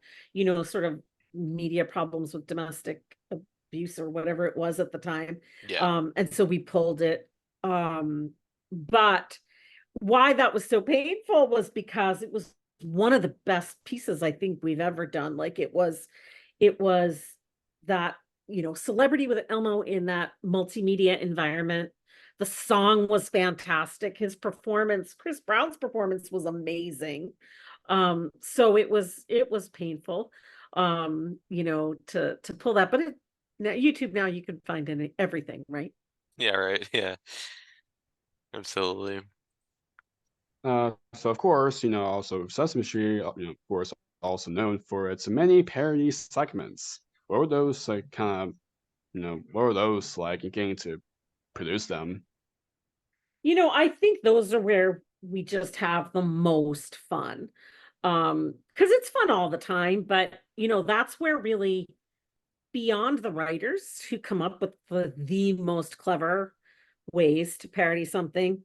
sort of media problems with domestic abuse or whatever it was at the time. Yeah. And so we pulled it. But why that was so painful was because it was one of the best pieces I think we've ever done. Like it was that, celebrity with Elmo in that multimedia environment. The song was fantastic. His performance, Chris Brown's performance was amazing. So it was painful, to pull that, but now YouTube, now you can find everything, right? Yeah. Right. Yeah. Absolutely. So of course, also Sesame Street, of course, also known for its many parody segments. What were those like kind of, what were those like in getting to produce them? I think those are where we just have the most fun. Because it's fun all the time, but that's where really, beyond the writers who come up with the most clever ways to parody something,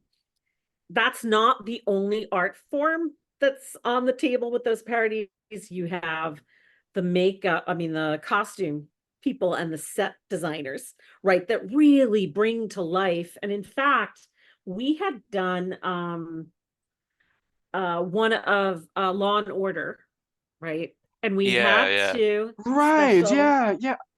that's not the only art form that's on the table with those parodies. You have the makeup, the costume people and the set designers, right, that really bring to life. And in fact, we had done one of Law and Order, right? And we Yeah. had Yeah. to Right. special,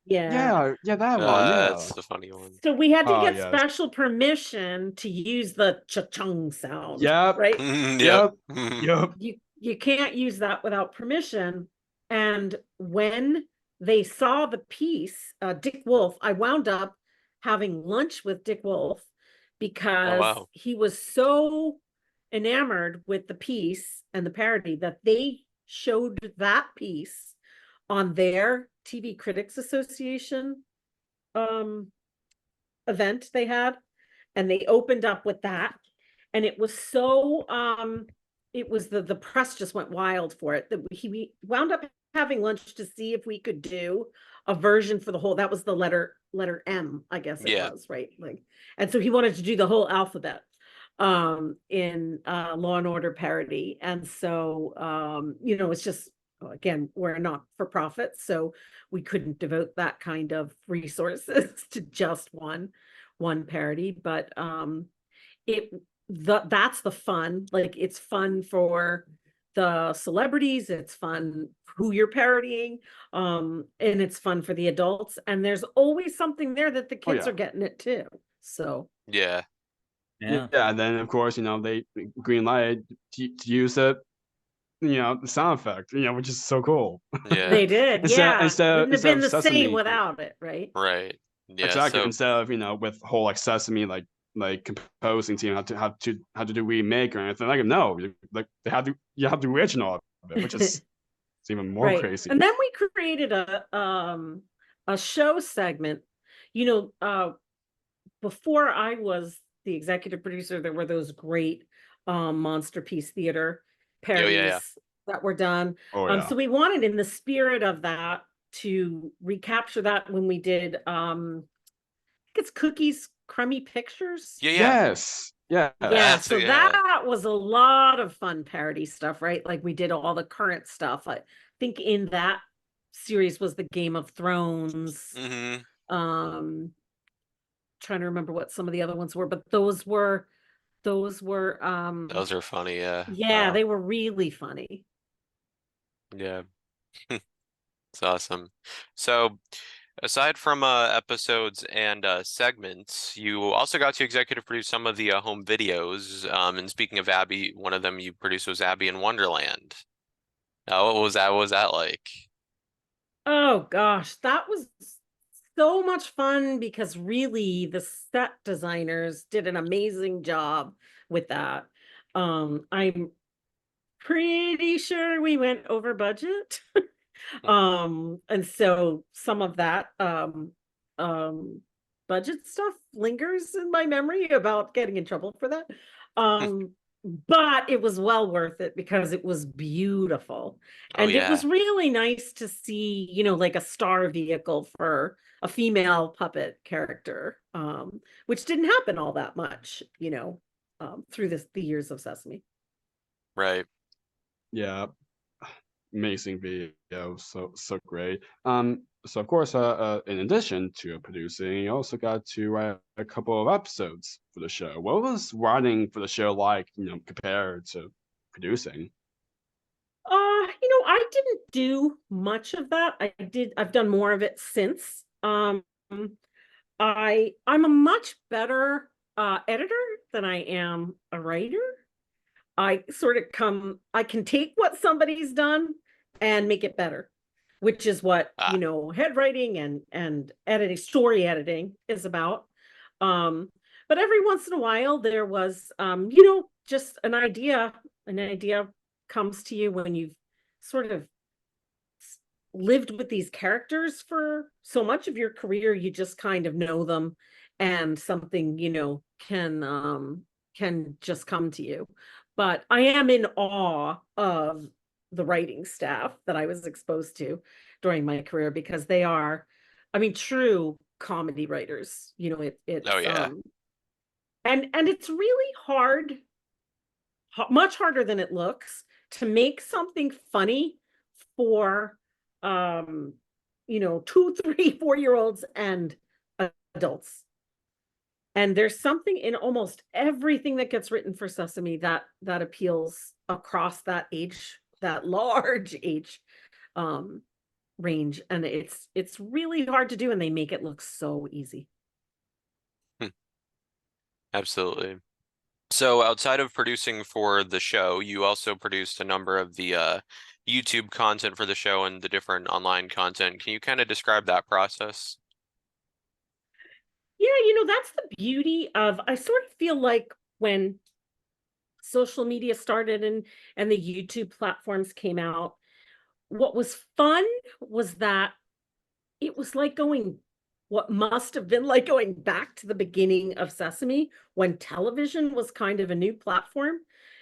yeah. That one. Yeah. That's the funny one. So we had to Oh get yes. special permission to use the cha-chung sound, Yep. right? Yep. Yep. Yep. You can't use that without permission. And when they saw the piece, Dick Wolf, I wound up having lunch with Dick Wolf Oh because wow. he was so enamored with the piece and the parody that they showed that piece on their TV Critics Association event they had, and they opened up with that, and it was so it was the press just went wild for it, that we wound up having lunch to see if we could do a version for the whole, that was the letter M, I guess it Yeah. was, right? Like, and so he wanted to do the whole alphabet in Law and Order parody. And so it's just, again, we're not for profit, so we couldn't devote that kind of resources to just one parody. But that's the fun. Like, it's fun for the celebrities, it's fun who you're parodying, and it's fun for the adults, and there's always something there that the kids yeah. are getting it too. So Yeah. Yeah. And then of course, they green light to use it, the sound effect, which is so cool. Yeah. they did, yeah. Wouldn't have been of the same Sesame, without it, right? Right. Yeah. exactly. So Instead of with whole like Sesame like composing team how to do remake or anything, like no, like you have the original of it, which is it's even more Right. crazy. And then we created a show segment. Before I was the executive producer, there were those great Monster Piece Theater parodies yeah. that were done. Oh yeah. So we wanted, in the spirit of that, to recapture that when we did I think it's Cookies Crummy Pictures. Yeah. Yes. Yeah. Yeah, That's so yeah. that was a lot of fun parody stuff, right? Like, we did all the current stuff. I think in that series was the Game of Thrones. Mm-hmm. Trying to remember what some of the other ones were, but those were Those are funny. Yeah. yeah, they were really funny. Yeah. It's awesome. So aside from episodes and segments, you also got to executive produce some of the home videos. And speaking of Abby, one of them you produced was Abby in Wonderland. What was that? What was that like? Oh gosh, that was so much fun because really the set designers did an amazing job with that. I'm pretty sure we went over budget. And so some of that um budget stuff lingers in my memory about getting in trouble for that. Um but it was well worth it because it was beautiful. Oh And it yeah. was really nice to see, like a star vehicle for a female puppet character, which didn't happen all that much, through the years of Sesame. Right. Yeah, amazing video, so great. So of course, in addition to producing, you also got to write a couple of episodes for the show. What was writing for the show like, compared to producing? I didn't do much of that. I've done more of it since. I'm a much better editor than I am a writer. I can take what somebody's done and make it better, which is what, Ah, head writing and editing, story editing is about. But every once in a while there was, just an idea comes to you when you've sort of lived with these characters for so much of your career, you just kind of know them, and something, can just come to you. But I am in awe of the writing staff that I was exposed to during my career because they are, I mean, true comedy writers. oh It's yeah. and it's really hard, much harder than it looks, to make something funny for 2, 3, 4 year olds and adults. And there's something in almost everything that gets written for Sesame that appeals across that large age range. And it's really hard to do, and they make it look so easy. Hmm, absolutely. So outside of producing for the show, you also produced a number of the YouTube content for the show and the different online content. Can you kind of describe that process? Yeah, that's the beauty of, I sort of feel like when social media started and the YouTube platforms came out, what was fun was that it was like what must have been like going back to the beginning of Sesame when television was kind of a new platform.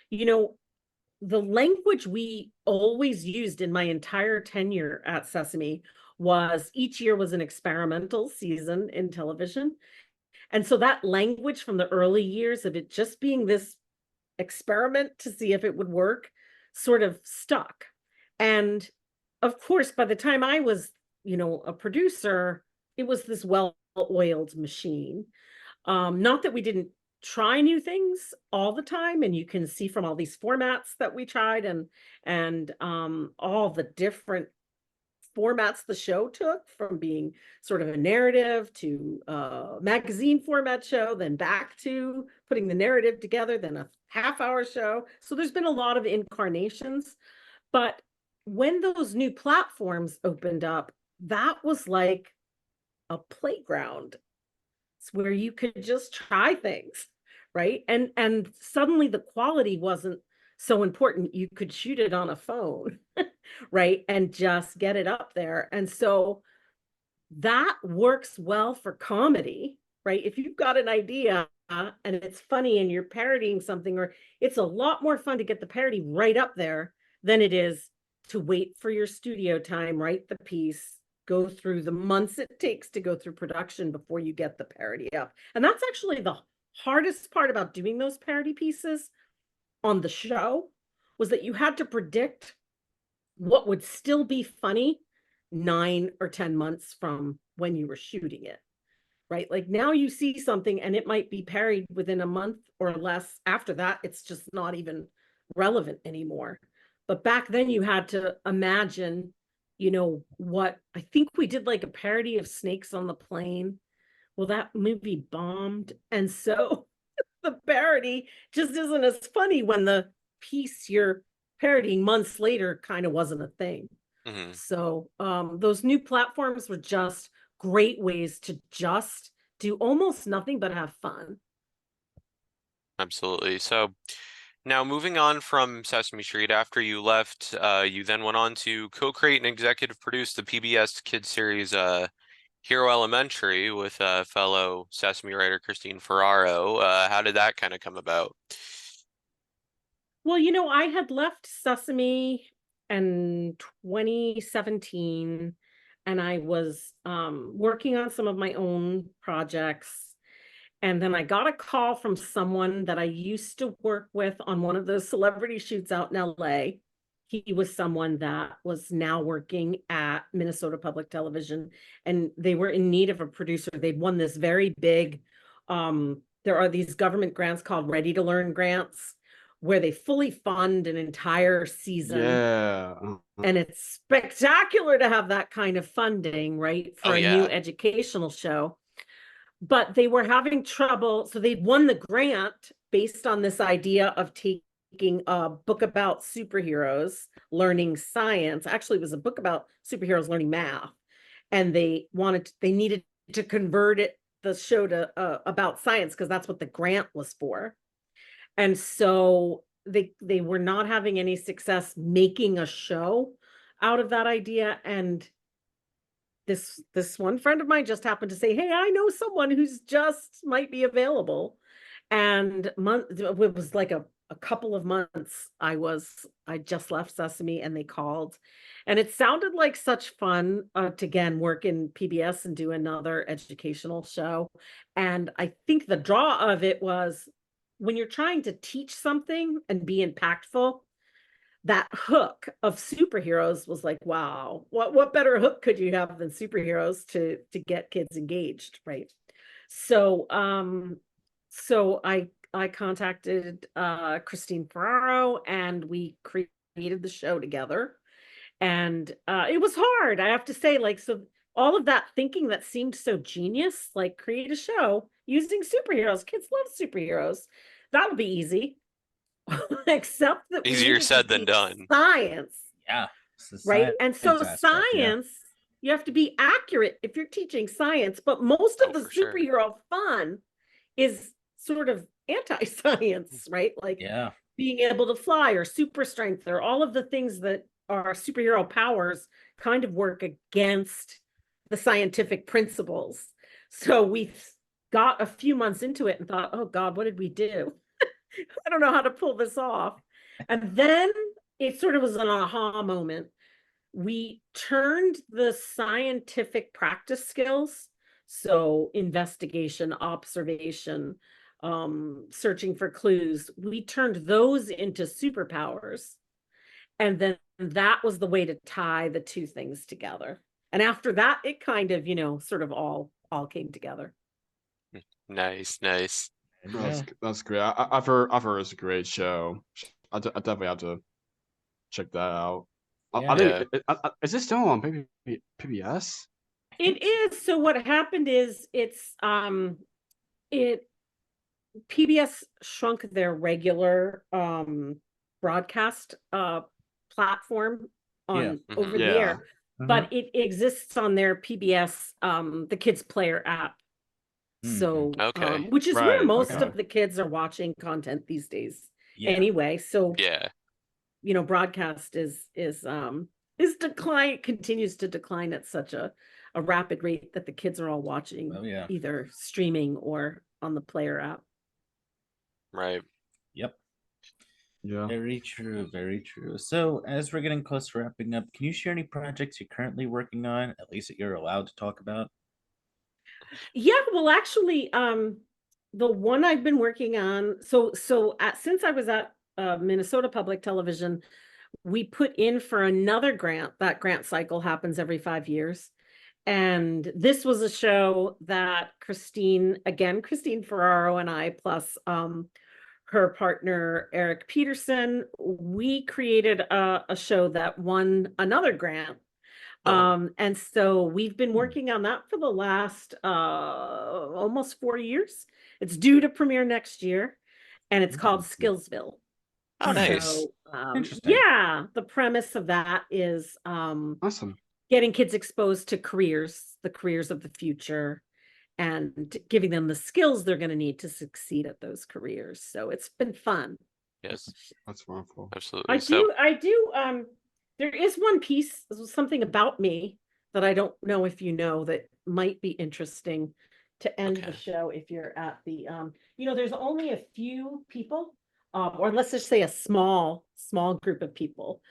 You know, the language we always used in my entire tenure at Sesame was each year was an experimental season in television. And so that language from the early years of it just being this experiment to see if it would work sort of stuck. And of course, by the time I was, a producer, it was this well-oiled machine. Not that we didn't try new things all the time, and you can see from all these formats that we tried and all the different formats the show took, from being sort of a narrative to a magazine format show, then back to putting the narrative together, then a half-hour show. So there's been a lot of incarnations. But when those new platforms opened up, that was like a playground. It's where you could just try things, right? And suddenly the quality wasn't so important. You could shoot it on a phone, right? And just get it up there. And so that works well for comedy, right? If you've got an idea and it's funny and you're parodying something, or it's a lot more fun to get the parody right up there than it is to wait for your studio time, write the piece, go through the months it takes to go through production before you get the parody up. And that's actually the hardest part about doing those parody pieces on the show, was that you had to predict what would still be funny 9 or 10 months from when you were shooting it, right? Like now you see something and it might be parodied within a month or less. After that, it's just not even relevant anymore. But back then you had to imagine, what I think we did, like a parody of Snakes on the Plane. Well, that movie bombed. And so the parody just isn't as funny when the piece you're parodying months later kind of wasn't a thing. Hmm. So those new platforms were just great ways to just do almost nothing but have fun. Absolutely. So now moving on from Sesame Street, after you left, you then went on to co-create and executive produce the PBS kids series Hero Elementary with fellow Sesame writer Christine Ferraro. How did that kind of come about? Well, you know, I had left Sesame in 2017, and I was working on some of my own projects. And then I got a call from someone that I used to work with on one of those celebrity shoots out in LA. He was someone that was now working at Minnesota Public Television, and they were in need of a producer. They'd won this very big, there are these government grants called Ready to Learn grants, where they fully fund an entire season. Yeah. And it's spectacular to have that kind of funding, right, for Oh, a yeah. new educational show. But they were having trouble. So they'd won the grant based on this idea of taking a book about superheroes learning science. Actually, it was a book about superheroes learning math. And they needed to convert the show to about science, because that's what the grant was for. And so they were not having any success making a show out of that idea. And this one friend of mine just happened to say, hey, I know someone who's just might be available. And it was like a couple of months I just left Sesame, and they called, and it sounded like such fun to again work in PBS and do another educational show. And I think the draw of it was, when you're trying to teach something and be impactful, that hook of superheroes was like, wow, what better hook could you have than superheroes to get kids engaged, right? So I contacted Christine Ferraro, and we created the show together. And it was hard, I have to say. Like, so all of that thinking that seemed so genius, like create a show using superheroes. Kids love superheroes. That would be easy. Except that Easier said than done. Science. Yeah. Right. And so aspect, science, you have to be accurate if you're teaching science, but most of the for sure. superhero fun is sort of anti-science, right? Like being able to fly or super strength or all of the things that are superhero powers kind of work against the scientific principles. So we got a few months into it and thought, oh God, what did we do? I don't know how to pull this off. And then it sort of was an aha moment. We turned the scientific practice skills, so investigation, observation, searching for clues, we turned those into superpowers. And then that was the way to tie the two things together. And after that, it kind of, sort of all came together. Nice. That's great. I've heard it's a great show. I definitely have to check that out. I think is it still on PBS? It is. So what happened is PBS shrunk their regular broadcast platform on over the air, but it exists on their PBS the Kids Player app. So which is where most of the kids are watching content these days anyway. So broadcast is continues to decline at such a rapid rate that the kids are all watching either streaming or on the Player app. Right. Yep. Yeah. Very true. Very true. So as we're getting close to wrapping up, can you share any projects you're currently working on, at least that you're allowed to talk about? Yeah, well, actually, the one I've been working on, since I was at Minnesota Public Television, we put in for another grant. That grant cycle happens every 5 years. And this was a show that Christine Ferraro and I, plus her partner, Eric Peterson, we created a show that won another grant. And so we've been working on that for the last almost 4 years. It's due to premiere next year, and it's called Skillsville. Oh, nice. So, Interesting. yeah, the premise of that is awesome. getting kids exposed to careers, the careers of the future, and giving them the skills they're going to need to succeed at those careers. So it's been fun. Yes, That's wonderful. absolutely. So There is one piece, something about me that I don't know if you know that might be interesting to end the Okay. show if you're at the, there's only a few people, or let's just say a small group of people,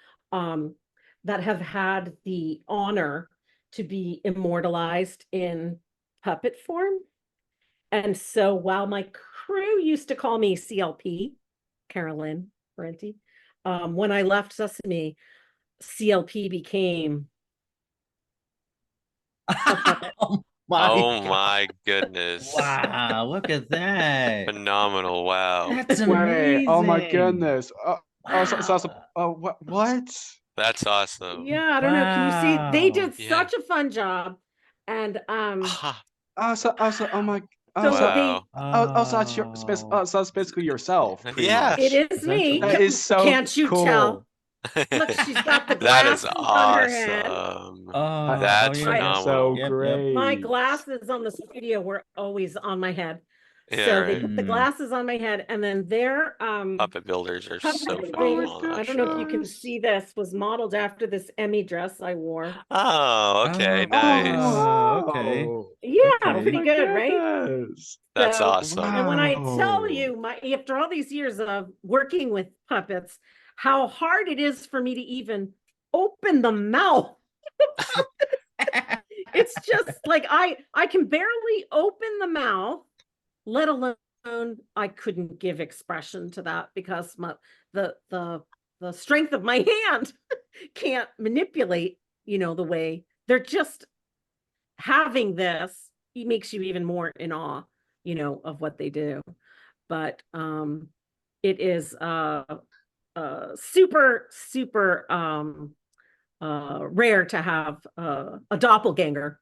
that have had the honor to be immortalized in puppet form. And so while my crew used to call me CLP, Carol-Lynn Parente, when I left Sesame, CLP became Oh oh God. my goodness. Wow, look at that. Phenomenal. Wow. That's Wait, amazing. oh my goodness. Wow. What? That's awesome. Yeah, I don't know. Can you see? They did Yeah. such a fun job. And Ah, Oh my. so wow. That's your so that's basically yourself. Pretty Yeah. much. it is me. That is so Can't you cool. tell? Look, she's got the That is glasses on her head. awesome. Oh, That's yeah. phenomenal. So Yep, yep. great. My glasses on the studio were always on my head. Yeah, So they right. put the glasses on my head, and then their Puppet builders are so puppet phenomenal thing, on I that don't know if you show. can see this, was modeled after this Emmy dress I wore. Oh, okay, Oh, nice. wow. Okay. Yeah, Okay. pretty my good, right? goodness. That's So, awesome. and when I tell Wow. you, after all these years of working with puppets, how hard it is for me to even open the mouth. It's just like I can barely open the mouth, let alone I couldn't give expression to that because the strength of my hand can't manipulate, the way they're just having this. It makes you even more in awe, of what they do. But it is super rare to have a doppelganger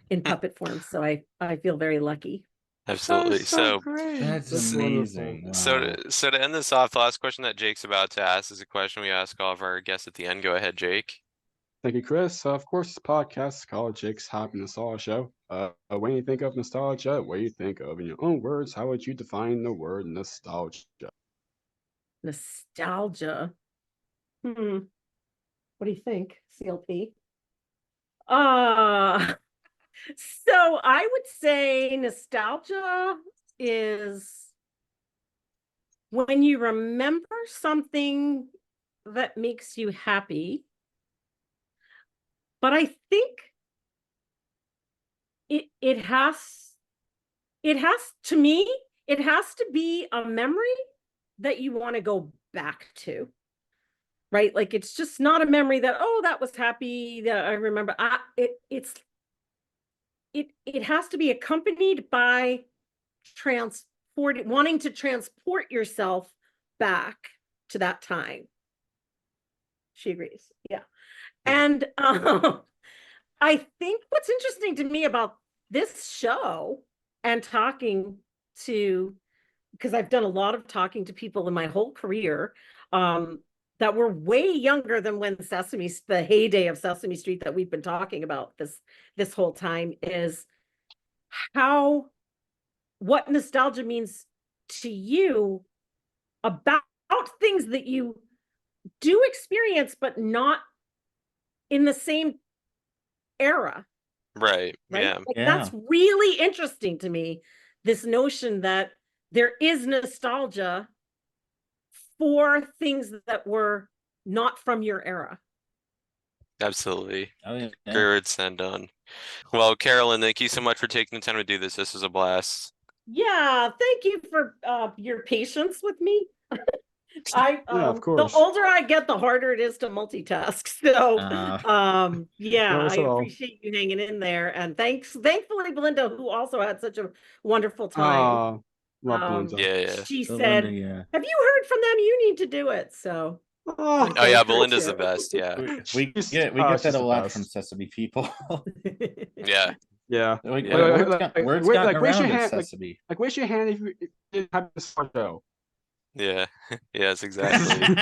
in puppet form. So I feel very lucky. Absolutely. That's so So, great. That's That's amazing. wonderful. so Wow. to end this off, the last question that Jake's about to ask is a question we ask all of our guests at the end. Go ahead, Jake. Thank you, Chris. Of course, this podcast is called Jake's Happy Nostalgia Show. When you think of nostalgia, what do you think of? In your own words, how would you define the word nostalgia? Nostalgia. What do you think, CLP? So I would say nostalgia is when you remember something that makes you happy. But I think it has to me, it has to be a memory that you want to go back to. Right? Like it's just not a memory that, oh, that was happy, that I remember. It has to be accompanied by wanting to transport yourself back to that time. She agrees. Yeah. And I think what's interesting to me about this show and talking to, because I've done a lot of talking to people in my whole career, that were way younger than when the heyday of Sesame Street that we've been talking about this whole time, is what nostalgia means to you about things that you do experience, but not in the same era. Right. Right? Yeah. Like, Yeah. that's really interesting to me. This notion that there is nostalgia for things that were not from your era. Absolutely. Oh, yeah. Great words and done. Well, Carolyn, thank you so much for taking the time to do this. This was a blast. Yeah, thank you for your patience with me. Yeah, of The course. older I get, the harder it is to multitask. So yeah, No, I it's all. appreciate you hanging in there. And thankfully, Belinda, who also had such a wonderful time. Love Belinda. Yeah. She Belinda, said, yeah. have you heard from them? You need to do it. So Oh, Oh yeah, her Belinda's the too. best. Yeah. We She's- get she's that a the lot best. from Sesame people. Yeah. Yeah. Like, Yeah. words Like, got, words wait, gotten like, raise your around at hand, Sesame. like raise your hand if you didn't have this show. Yeah. Yes, exactly.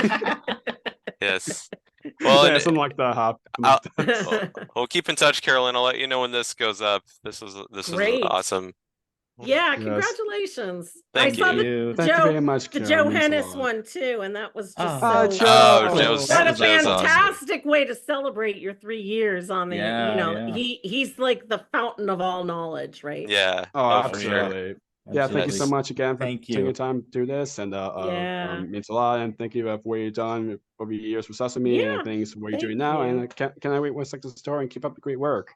Yes. Well, yeah, and something like that happened. we'll keep in touch, Carol-Lynn. I'll let you know when this goes up. This was Great. awesome. Yeah, Yes. congratulations. Thank I saw you. Thank you very much, the Carol. It means a Johannes lot. one too, and that was just Oh. so Joe. Joe's- what a Joe's awesome. fantastic way to celebrate your 3 years on the, Yeah, you know, yeah. he's like the fountain of all knowledge, right? Yeah. Oh, for sure. absolutely. Yeah, thank you so Absolutely. much again for Thank taking you. your time to do this, and Yeah. means a lot. And thank you for what you've done over the years with Sesame Yeah, and things what you're thank doing now. And you. can I wait one second to store and keep up the great work?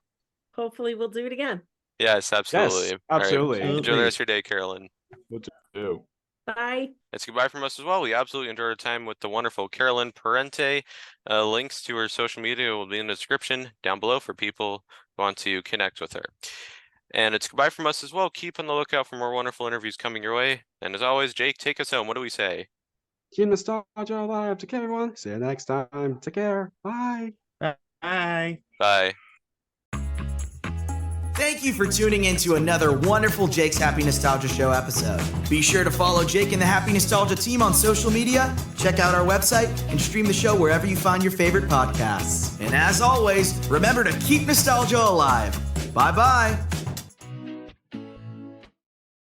Hopefully we'll do it again. Yes, absolutely. All right. absolutely. Enjoy the rest of your day, Carol-Lynn. We'll do. Bye. It's goodbye from us as well. We absolutely enjoyed our time with the wonderful Carol-Lynn Parente. Links to her social media will be in the description down below for people who want to connect with her. And it's goodbye from us as well. Keep on the lookout for more wonderful interviews coming your way. And as always, Jake, take us home. What do we say? Keep nostalgia alive. Take care, everyone. See you next time. Take care. Bye. Bye. Bye. Thank you for tuning in to another wonderful Jake's Happy Nostalgia Show episode. Be sure to follow Jake and the Happy Nostalgia team on social media, check out our website, and stream the show wherever you find your favorite podcasts. And as always, remember to keep nostalgia alive. Bye-bye.